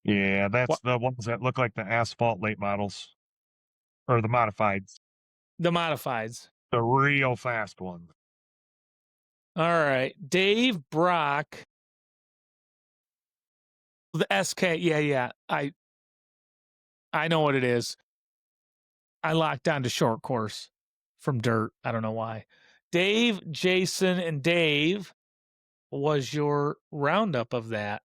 Yeah, that's What? the ones that look like the asphalt late models or the modifieds, The modifieds. the real fast ones. All right. Dave Brock. The SK. Yeah. I know what it is. I locked on to short course from dirt. I don't know why. Dave, Jason, and Dave was your roundup of that.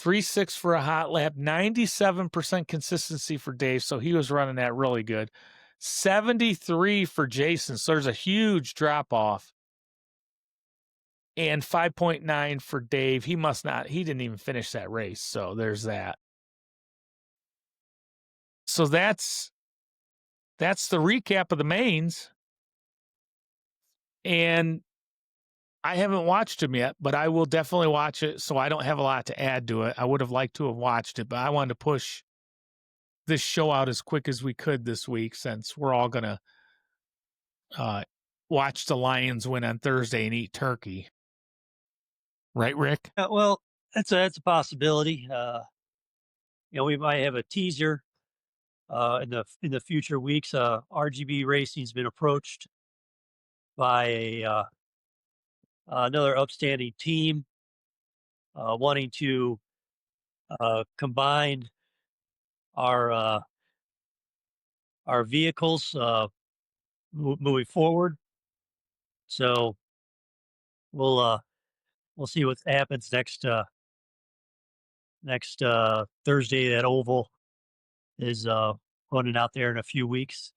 3.6 for a hot lap, 97% consistency for Dave, so he was running that really good. 73 for Jason, so there's a huge drop off. And 5.9 for Dave. He didn't even finish that race, so there's that. So that's the recap of the mains. And I haven't watched them yet, but I will definitely watch it, so I don't have a lot to add to it. I would have liked to have watched it, but I wanted to push this show out as quick as we could this week since we're all going to watch the Lions win on Thursday and eat turkey. Right, Rick? Well, that's a possibility. We might have a teaser in the future weeks. RGB Racing's been approached by another upstanding team wanting to combine our vehicles moving forward. So we'll see what happens next Thursday. That oval is running out there in a few weeks.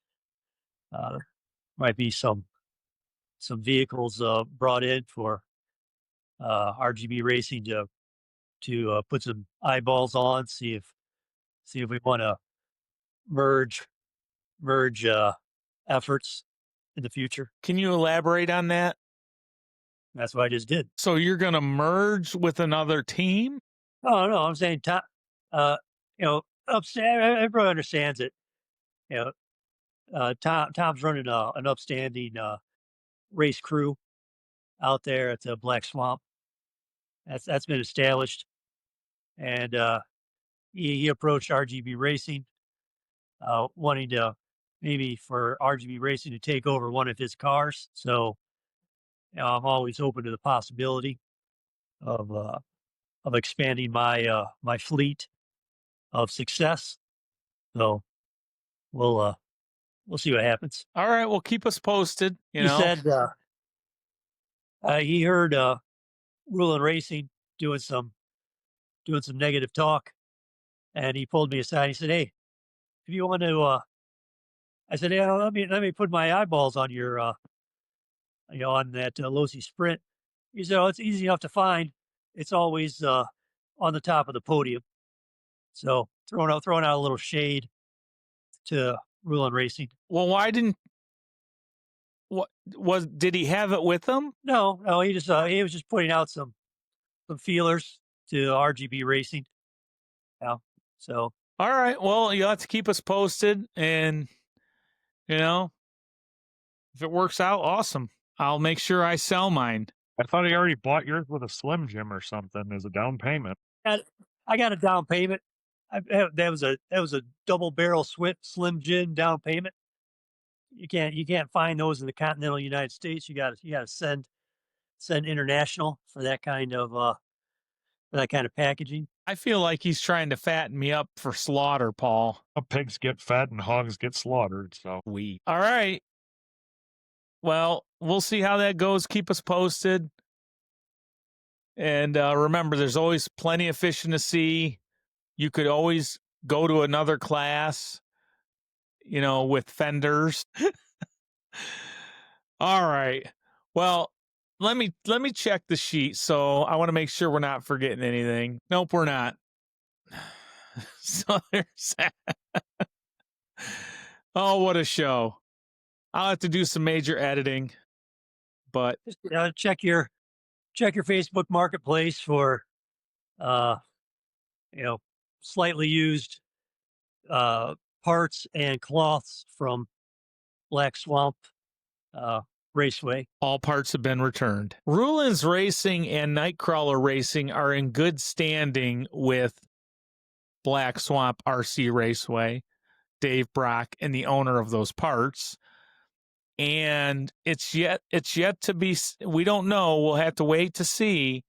Might be some some vehicles brought in for RGB Racing to put some eyeballs on, see if we want to merge efforts in the future. Can you elaborate on that? That's what I just did. So you're going to merge with another team? Oh no, I'm saying Tom. Everyone understands it. Tom's running an upstanding race crew out there at the Black Swamp. That's been established, and he approached RGB Racing, wanting to maybe for RGB Racing to take over one of his cars. So I'm always open to the possibility of expanding my my fleet of success. So we'll see what happens. All right, well, keep us posted. He said he heard Rulin Racing doing some negative talk, and he pulled me aside. He said, "Hey, if you want to," I said, "Yeah, let me put my eyeballs on your on that Losi Sprint." He said, "Oh, it's easy enough to find. It's always on the top of the podium." So throwing out a little shade to Rulin Racing. Well, why didn't did he have it with him? No, he was just putting out some feelers to RGB Racing. Yeah. So all right, well, you'll have to keep us posted, and if it works out, awesome. I'll make sure I sell mine. I thought he already bought yours with a Slim Jim or something as a down payment. I got a down payment. That was a double barrel Slim Jim down payment. You can't find those in the continental United States. You got to send international for that kind of packaging. I feel like he's trying to fatten me up for slaughter, Paul. Pigs get fed and hogs get slaughtered. So all right. Well, we'll see how that goes. Keep us posted. And remember, there's always plenty of fishing to see. You could always go to another class, with fenders. All right. Well, let me check the sheet. So I want to make sure we're not forgetting anything. Nope, we're not. So there's that. Oh, what a show. I'll have to do some major editing, but just check your Facebook Marketplace for slightly used parts and cloths from Black Swamp Raceway. All parts have been returned. Rulin's Racing and Nightcrawler Racing are in good standing with Black Swamp RC Raceway, Dave Brock, and the owner of those parts. And it's yet to be, we don't know. We'll have to wait to see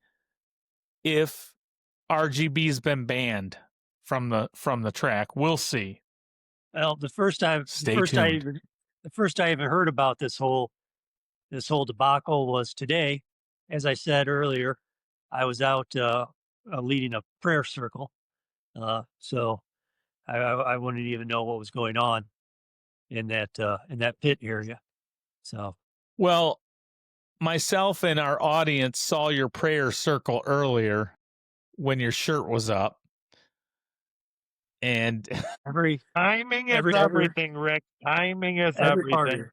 if RGB's been banned from the track. We'll see. Well, the first I even heard about this whole debacle was today. As I said earlier, I was out leading a prayer circle, so I wouldn't even know what was going on in that pit area. So, well, myself and our audience saw your prayer circle earlier when your shirt was up. And timing is everything, Rick. Timing is everything.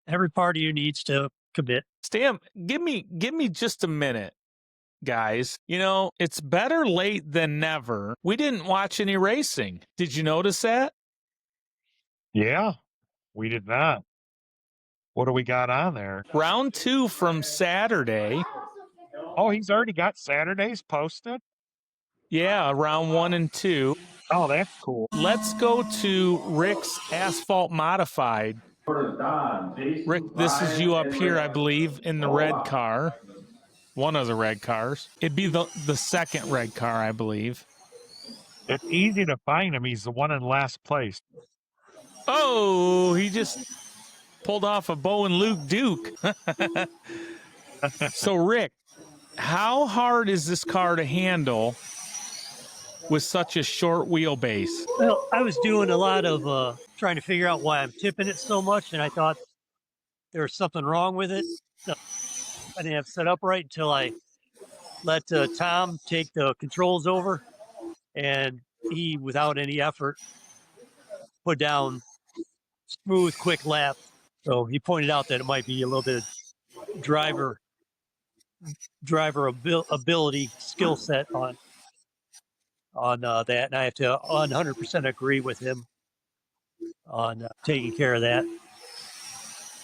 Every part of you needs to commit. Stam, give me just a minute, guys. It's better late than never. We didn't watch any racing. Did you notice that? Yeah, we did not. What do we got on there? Round 2 from Saturday. Oh, he's already got Saturdays posted? Yeah, round 1 and 2. Oh, that's cool. Let's go to Rick's Asphalt Modified. Rick, this is you up here, I believe, in the red car. One of the red cars. It'd be the second red car, I believe. It's easy to find him. He's the one in last place. Oh, he just pulled off a Bo and Luke Duke. So, Rick, how hard is this car to handle with such a short wheelbase? Well, I was doing a lot of trying to figure out why I'm tipping it so much, and I thought there was something wrong with it. So I didn't have it set up right until I let Tom take the controls over, and he, without any effort, put down smooth, quick laps. So he pointed out that it might be a little bit of ability, skill set on that, and I have to 100% agree with him on taking care of that.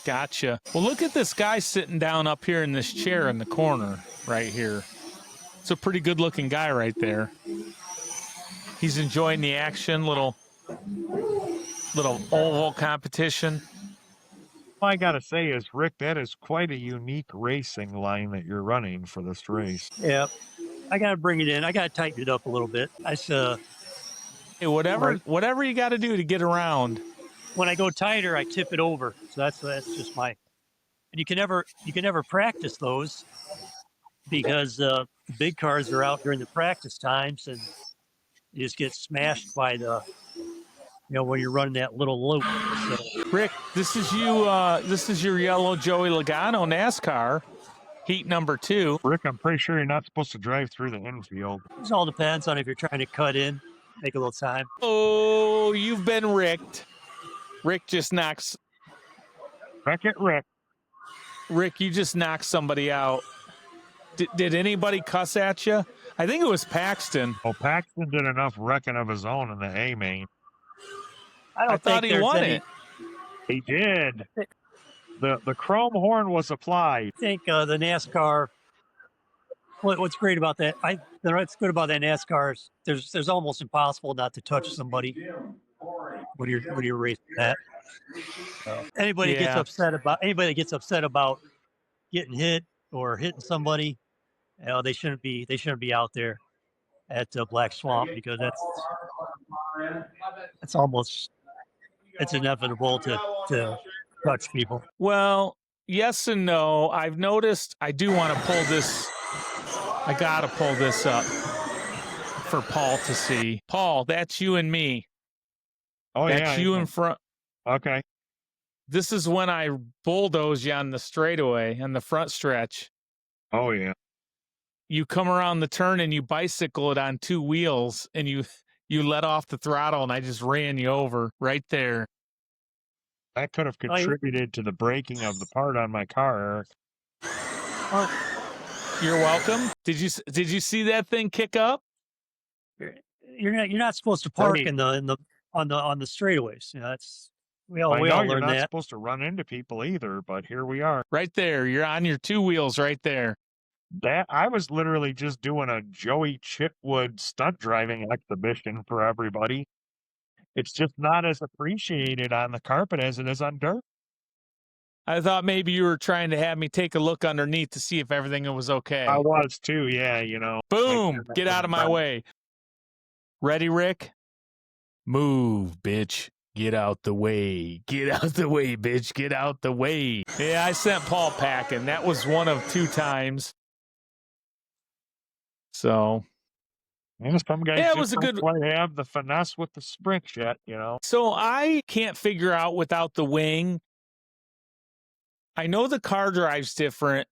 Gotcha. Well, look at this guy sitting down up here in this chair in the corner right here. It's a pretty good-looking guy right there. He's enjoying the action, little oval competition. All I gotta say is, Rick, that is quite a unique racing line that you're running for this race. Yeah, I got to bring it in. I got to tighten it up a little bit. Hey, whatever you got to do to get around. When I go tighter, I tip it over. So that's just my. And you can never practice those because the big cars are out during the practice times, and you just get smashed by when you're running that little loop. So, Rick, this is you. This is your yellow Joey Logano NASCAR, heat number 2. Rick, I'm pretty sure you're not supposed to drive through the infield. it all depends on if you're trying to cut in, make a little time. Oh, you've been ricked. Rick just knocks. Wreck it, Rick. Rick, you just knocked somebody out. Did anybody cuss at you? I think it was Paxton. Well, Paxton did enough wrecking of his own in the A main. I thought he won it. He did. The chrome horn was applied. I think the NASCAR. What's great about that? What's good about that NASCAR is there's almost impossible not to touch somebody when you're racing that. Anybody that gets upset about getting hit or hitting somebody, they shouldn't be out there at Black Swamp, because it's inevitable to touch people. Well, yes and no. I've noticed. I do want to pull this. I gotta pull this up for Paul to see. Paul, that's you and me. Oh, yeah. That's you in front. Okay. This is when I bulldoze you on the straightaway, on the front stretch. Oh, yeah. You come around the turn and you bicycle it on 2 wheels, and you let off the throttle, and I just ran you over right there. That could have contributed to the breaking of the part on my car, Eric. You're welcome. Did you see that thing kick up? You're not supposed to park on the straightaways. We all learned that. You're not supposed to run into people either, but here we are. Right there. You're on your 2 wheels right there. That I was literally just doing a Joey Chitwood stunt driving exhibition for everybody. It's just not as appreciated on the carpet as it is on dirt. I thought maybe you were trying to have me take a look underneath to see if everything was okay. I was too, yeah, Boom! Get out of my way. Ready, Rick? Move, bitch. Get out the way. Get out the way, bitch. Get out the way. Yeah, I sent Paul packing. That was one of 2 times. So. Yeah, some guys it was a good have the finesse with the sprint jet, So I can't figure out without the wing. I know the car drive's different.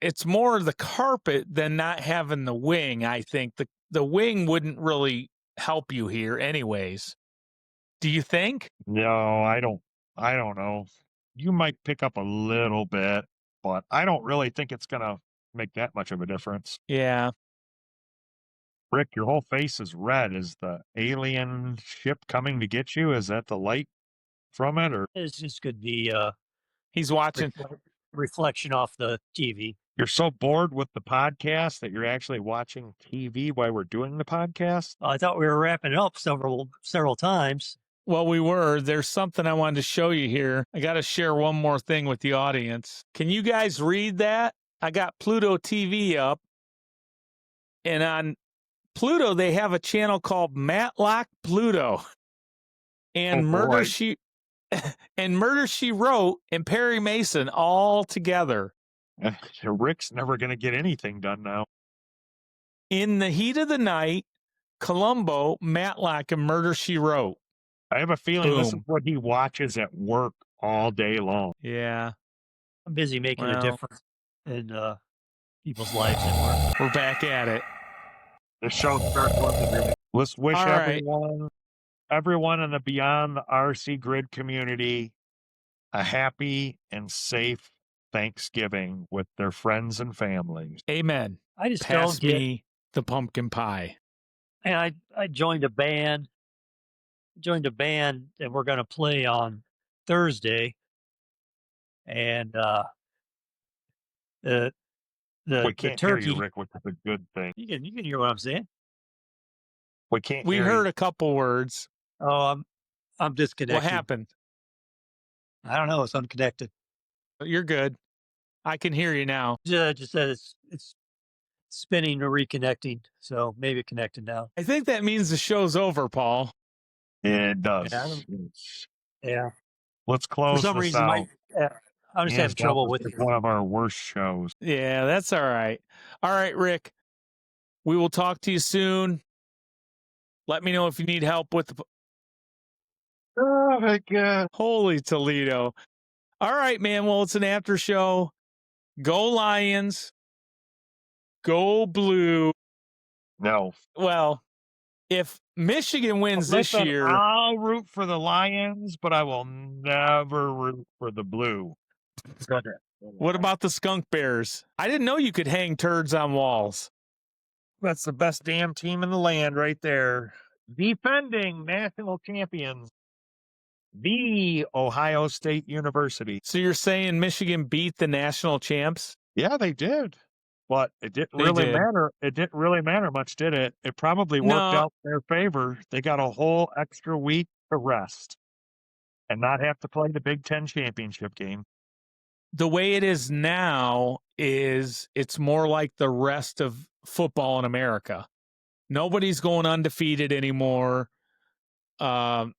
It's more the carpet than not having the wing, I think. The wing wouldn't really help you here anyways. Do you think? No, I don't know. You might pick up a little bit, but I don't really think it's going to make that much of a difference. Yeah. Rick, your whole face is red. Is the alien ship coming to get you? Is that the light from it? Or This just could be he's watching reflection off the TV. You're so bored with the podcast that you're actually watching TV while we're doing the podcast? I thought we were wrapping it up several times. Well, we were. There's something I wanted to show you here. I got to share one more thing with the audience. Can you guys read that? I got Pluto TV up, and on Pluto, they have a channel called Matlock Pluto, and Murder She Wrote and Perry Mason all together. Rick's never going to get anything done now. In the Heat of the Night, Columbo, Matlock, and Murder She Wrote. I have a feeling this is what he watches at work all day long. Yeah. I'm busy making a Well. difference in people's lives at work. We're back at it. The show starts once every week. Let's wish All right. everyone in the Beyond the RC Grid community a happy and safe Thanksgiving with their friends and families. Amen. I just Pass don't get. me the pumpkin pie. And I joined a band. Joined a band, and we're going to play on Thursday. And the We can't hear turkey. you, Rick, which is a good thing. You can hear what I'm saying. We can't We hear heard you. a couple words. Oh, I'm disconnected. What happened? I don't know. It's unconnected. You're good. I can hear you now. Just said it's spinning or reconnecting. So maybe it connected now. I think that means the show's over, Paul. It does. Yeah. Let's close For some this reason, out. I'm just Hands having trouble down, with this it. is one of our worst shows. Yeah, that's all right. All right, Rick. We will talk to you soon. Let me know if you need help with the. Oh my God. Holy Toledo. All right, man. Well, it's an after show. Go Lions. Go Blue. No. Well, if Michigan wins this Listen, year. I'll root for the Lions, but I will never root for the Blue. What about the Skunk Bears? I didn't know you could hang turds on walls. That's the best damn team in the land right there. Defending national champions, the Ohio State University. So you're saying Michigan beat the national champs? Yeah, they did. But it didn't They really did. matter. It didn't really matter much, did it? It probably worked out in their favor. They got a whole extra week to rest and not have to play the Big Ten championship game. The way it is now is it's more like the rest of football in America. Nobody's going undefeated anymore. I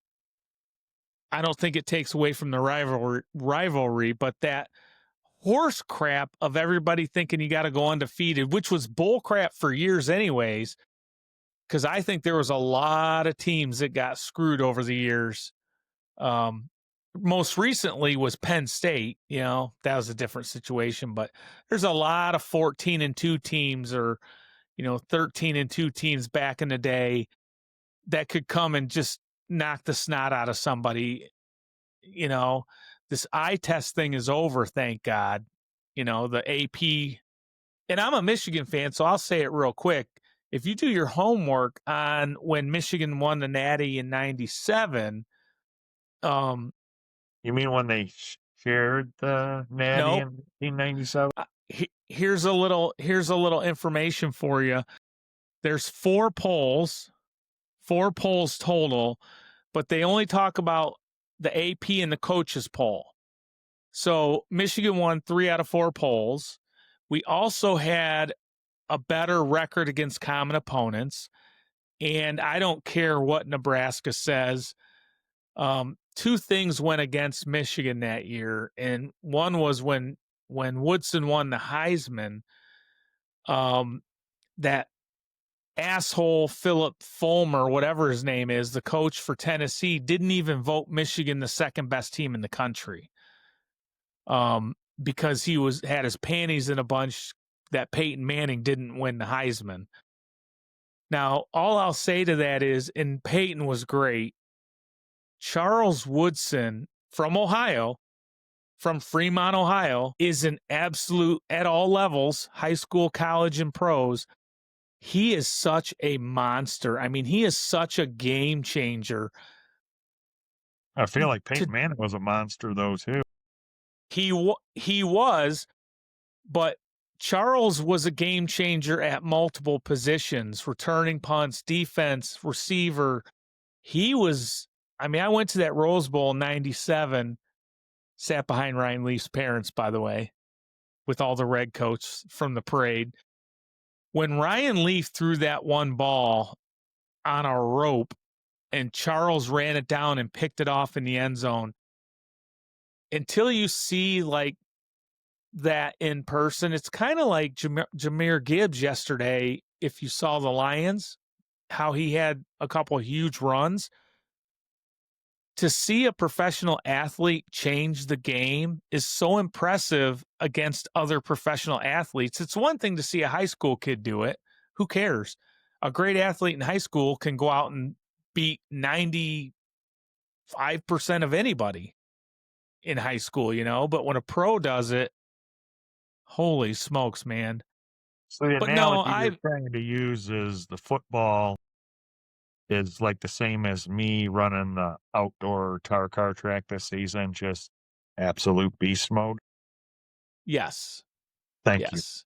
don't think it takes away from the rivalry, but that horse crap of everybody thinking you got to go undefeated, which was bull crap for years anyways, because I think there was a lot of teams that got screwed over the years. Most recently was Penn State. You know, that was a different situation, but there's a lot of 14-2 teams or, 13-2 teams back in the day that could come and just knock the snot out of somebody. This eye test thing is over, thank God. The AP, and I'm a Michigan fan, so I'll say it real quick. If you do your homework on when Michigan won the Natty in '97, you mean when they shared the Natty in 1997? Here's a little information for you. There's four polls total, but they only talk about the AP and the coaches poll. So Michigan won 3 out of 4 polls. We also had a better record against common opponents, and I don't care what Nebraska says. 2 things went against Michigan that year, and one was when Woodson won the Heisman. That asshole Philip Fulmer, whatever his name is, the coach for Tennessee, didn't even vote Michigan the second best team in the country. Because he had his panties in a bunch that Peyton Manning didn't win the Heisman. Now, all I'll say to that is, and Peyton was great, Charles Woodson from Ohio, from Fremont, Ohio, is an absolute, at all levels, high school, college, and pros. He is such a monster. I mean, he is such a game changer. I feel like Peyton Manning was a monster, though, too. He was, but Charles was a game changer at multiple positions, returning punts, defense, receiver. He was, I went to that Rose Bowl in 97, sat behind Ryan Leaf's parents, by the way, with all the red coats from the parade. When Ryan Leaf threw that one ball on a rope and Charles ran it down and picked it off in the end zone, until you see like that in person, it's kind of like Jahmyr Gibbs yesterday. If you saw the Lions, how he had a couple of huge runs. to see a professional athlete change the game is so impressive against other professional athletes. It's one thing to see a high school kid do it. Who cares? A great athlete in high school can go out and beat 95% of anybody in high school, you know, but when a pro does it, holy smokes, man. So the But no, analogy you're trying to use is the football is like the same as me running the outdoor tar car track this season, just absolute beast mode. yes. Thank you. Yes.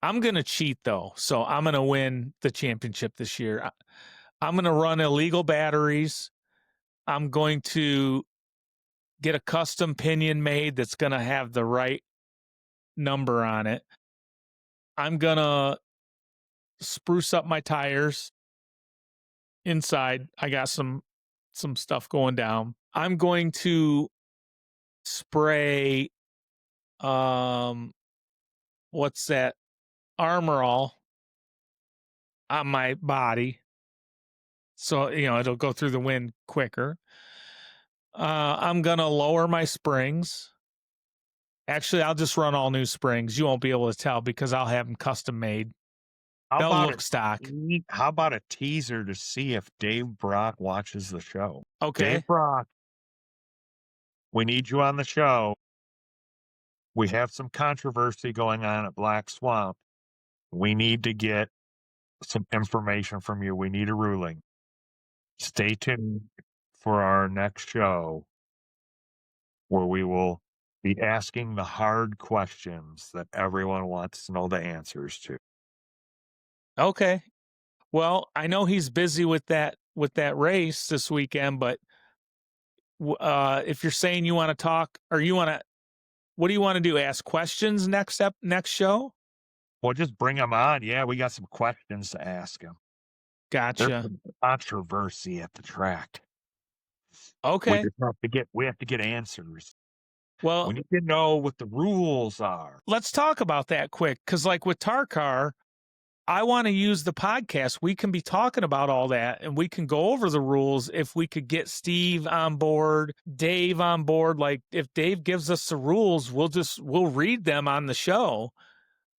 I'm going to cheat though. So I'm going to win the championship this year. I'm going to run illegal batteries. I'm going to get a custom pinion made that's going to have the right number on it. I'm going to spruce up my tires inside. I got some stuff going down. I'm going to spray what's that? Armor All on my body. So, you know, it'll go through the wind quicker. I'm going to lower my springs. Actually, I'll just run all new springs. You won't be able to tell because I'll have them custom made. They'll look stock. How about a teaser to see if Dave Brock watches the show? Okay. Dave Brock, we need you on the show. We have some controversy going on at Black Swamp. We need to get some information from you. We need a ruling. Stay tuned for our next show where we will be asking the hard questions that everyone wants to know the answers to. Okay. Well, I know he's busy with that race this weekend, but if you're saying you want to talk or what do you want to do? Ask questions next show? Well, just bring him on. Yeah, we got some questions to ask him. Gotcha. There's some controversy at the track. Okay. We have to get answers. Well, we need to know what the rules are. Let's talk about that quick, because like with Tarkar, I want to use the podcast. We can be talking about all that, and we can go over the rules if we could get Steve on board, Dave on board. Like if Dave gives us the rules, we'll read them on the show.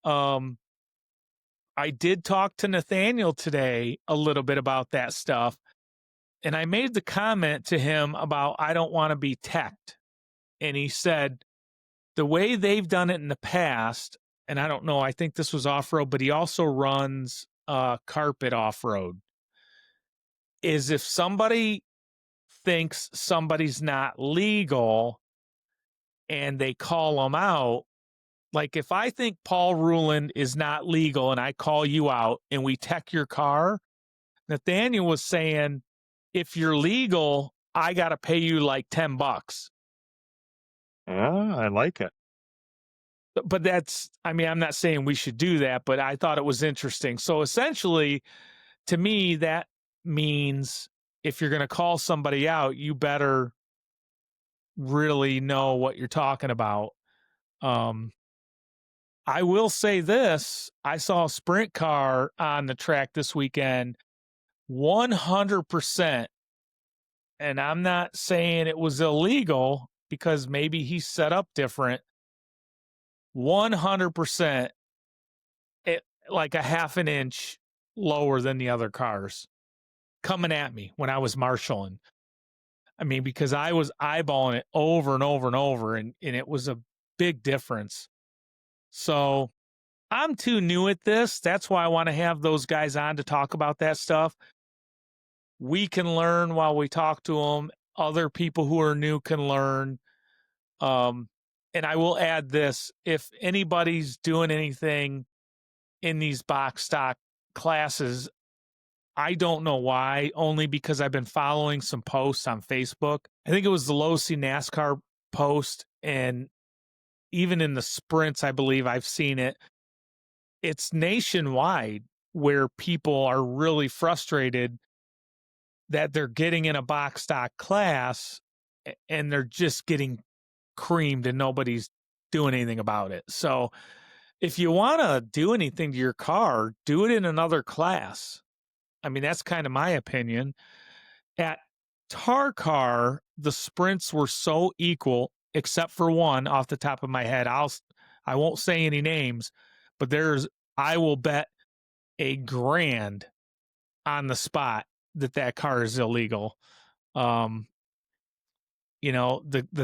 I did talk to Nathaniel today a little bit about that stuff, and I made the comment to him about I don't want to be teched. And he said, the way they've done it in the past, and I don't know, I think this was off-road, but he also runs carpet off-road, is if somebody thinks somebody's not legal and they call them out, like if I think Paul Ruland is not legal and I call you out and we tech your car, Nathaniel was saying, if you're legal, I got to pay you like $10. Yeah, I like it. But I'm not saying we should do that, but I thought it was interesting. So essentially, to me, that means if you're going to call somebody out, you better really know what you're talking about. I will say this. I saw a sprint car on the track this weekend, 100%. And I'm not saying it was illegal because maybe he's set up different. 100%, like a half an inch lower than the other cars coming at me when I was marshaling. I mean, because I was eyeballing it over and over and over, and it was a big difference. So I'm too new at this. That's why I want to have those guys on to talk about that stuff. We can learn while we talk to them. Other people who are new can learn. And I will add this, if anybody's doing anything in these box stock classes, I don't know why, only because I've been following some posts on Facebook. I think it was the Low C NASCAR post, and even in the sprints, I believe I've seen it. It's nationwide where people are really frustrated that they're getting in a box stock class and they're just getting creamed and nobody's doing anything about it. So if you want to do anything to your car, do it in another class. I mean, that's kind of my opinion. At Tar Car, the sprints were so equal, except for one off the top of my head. I won't say any names, but I will bet $1,000 on the spot that car is illegal. The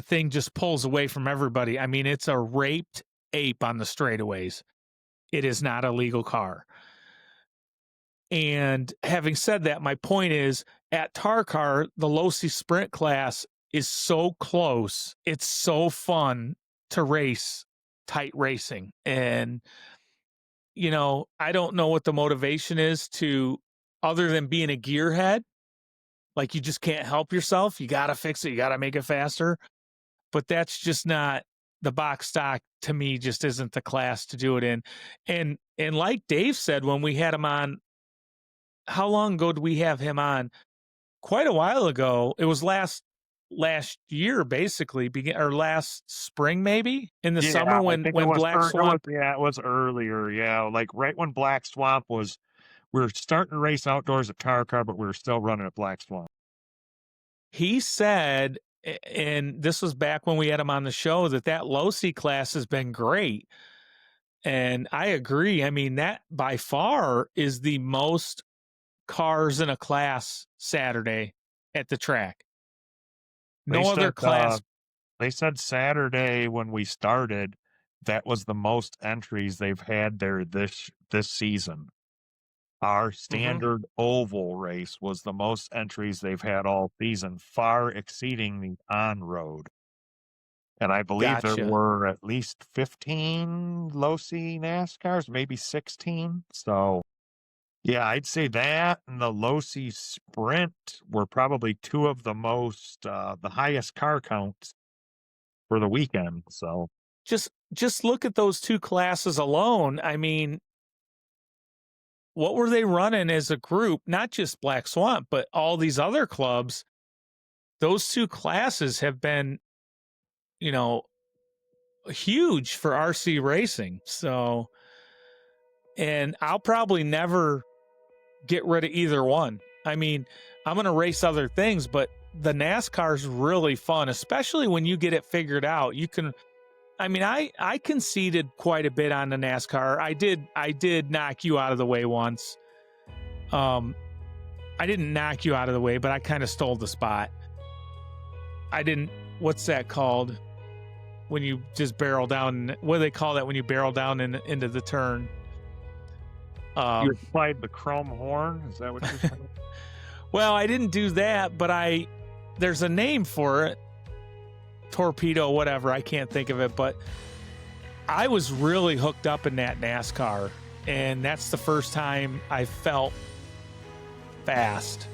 thing just pulls away from everybody. I mean, it's a raped ape on the straightaways. It is not a legal car. And having said that, my point is at Tar Car, the Losi Sprint class is so close. It's so fun to race tight racing. And, I don't know what the motivation is other than being a gearhead. Like you just can't help yourself. You got to fix it. You got to make it faster. But that's just not the box stock to me, just isn't the class to do it in. And like Dave said, when we had him on, how long ago did we have him on? Quite a while ago. It was last year, basically, or last spring, maybe in the summer when Black Swamp. It was earlier. Yeah, like right when Black Swamp was. We were starting to race outdoors at Tar Car, but we were still running at Black Swamp. He said, and this was back when we had him on the show, that Losi class has been great. And I agree. I mean, that by far is the most cars in a class Saturday at the track. No other class. They said Saturday when we started, that was the most entries they've had there this season. Our standard oval race was the most entries they've had all season, far exceeding the on-road. And I believe there were at least 15 Losi NASCARs, maybe 16. So, yeah, I'd say that and the Losi Sprint were probably two of the most, the highest car counts for the weekend. So, just look at those two classes alone. I mean, what were they running as a group? Not just Black Swamp, but all these other clubs. Those two classes have been, huge for RC racing. So, and I'll probably never get rid of either one. I mean, I'm going to race other things, but the NASCAR's really fun, especially when you get it figured out. I conceded quite a bit on the NASCAR. I did knock you out of the way once. I didn't knock you out of the way, but I kind of stole the spot. What's that called? When you just barrel down, what do they call that when you barrel down into the turn? You applied the chrome horn? Is that what you're saying? Well, I didn't do that, but there's a name for it. Torpedo, whatever, I can't think of it, but I was really hooked up in that NASCAR, and that's the first time I felt fast.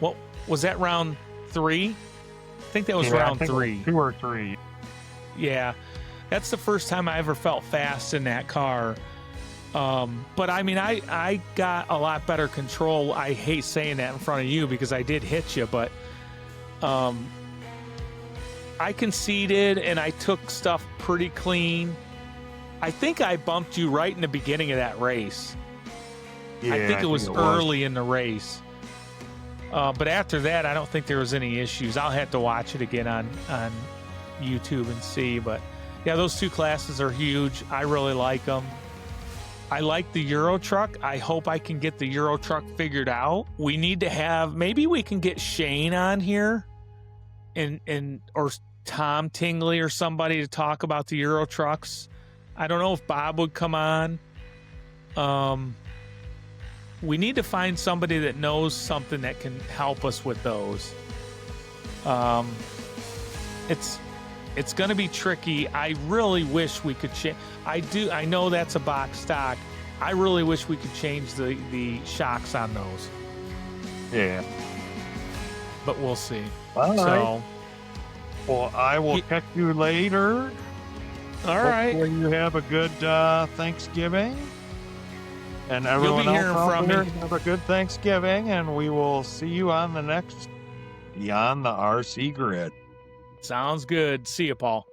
What was that, round 3? I think that was round 3. 2 or 3. Yeah, that's the first time I ever felt fast in that car. But I mean, I got a lot better control. I hate saying that in front of you because I did hit you, but I conceded and I took stuff pretty clean. I think I bumped you right in the beginning of that race. Yeah, I think it was early in the race. But after that, I don't think there was any issues. I'll have to watch it again on YouTube and see. But yeah, those two classes are huge. I really like them. I like the Euro truck. I hope I can get the Euro truck figured out. We need to maybe we can get Shane on here or Tom Tingley or somebody to talk about the Euro trucks. I don't know if Bob would come on. We need to find somebody that knows something that can help us with those. It's going to be tricky. I really wish we could change. I know that's a box stock. I really wish we could change the shocks on those. Yeah. But we'll see. All right. Well, I will catch you later. All right. Hopefully you have a good Thanksgiving. And everyone else out there, have a good Thanksgiving. And we will see you on the next Beyond the RC Grid. Sounds good. See you, Paul.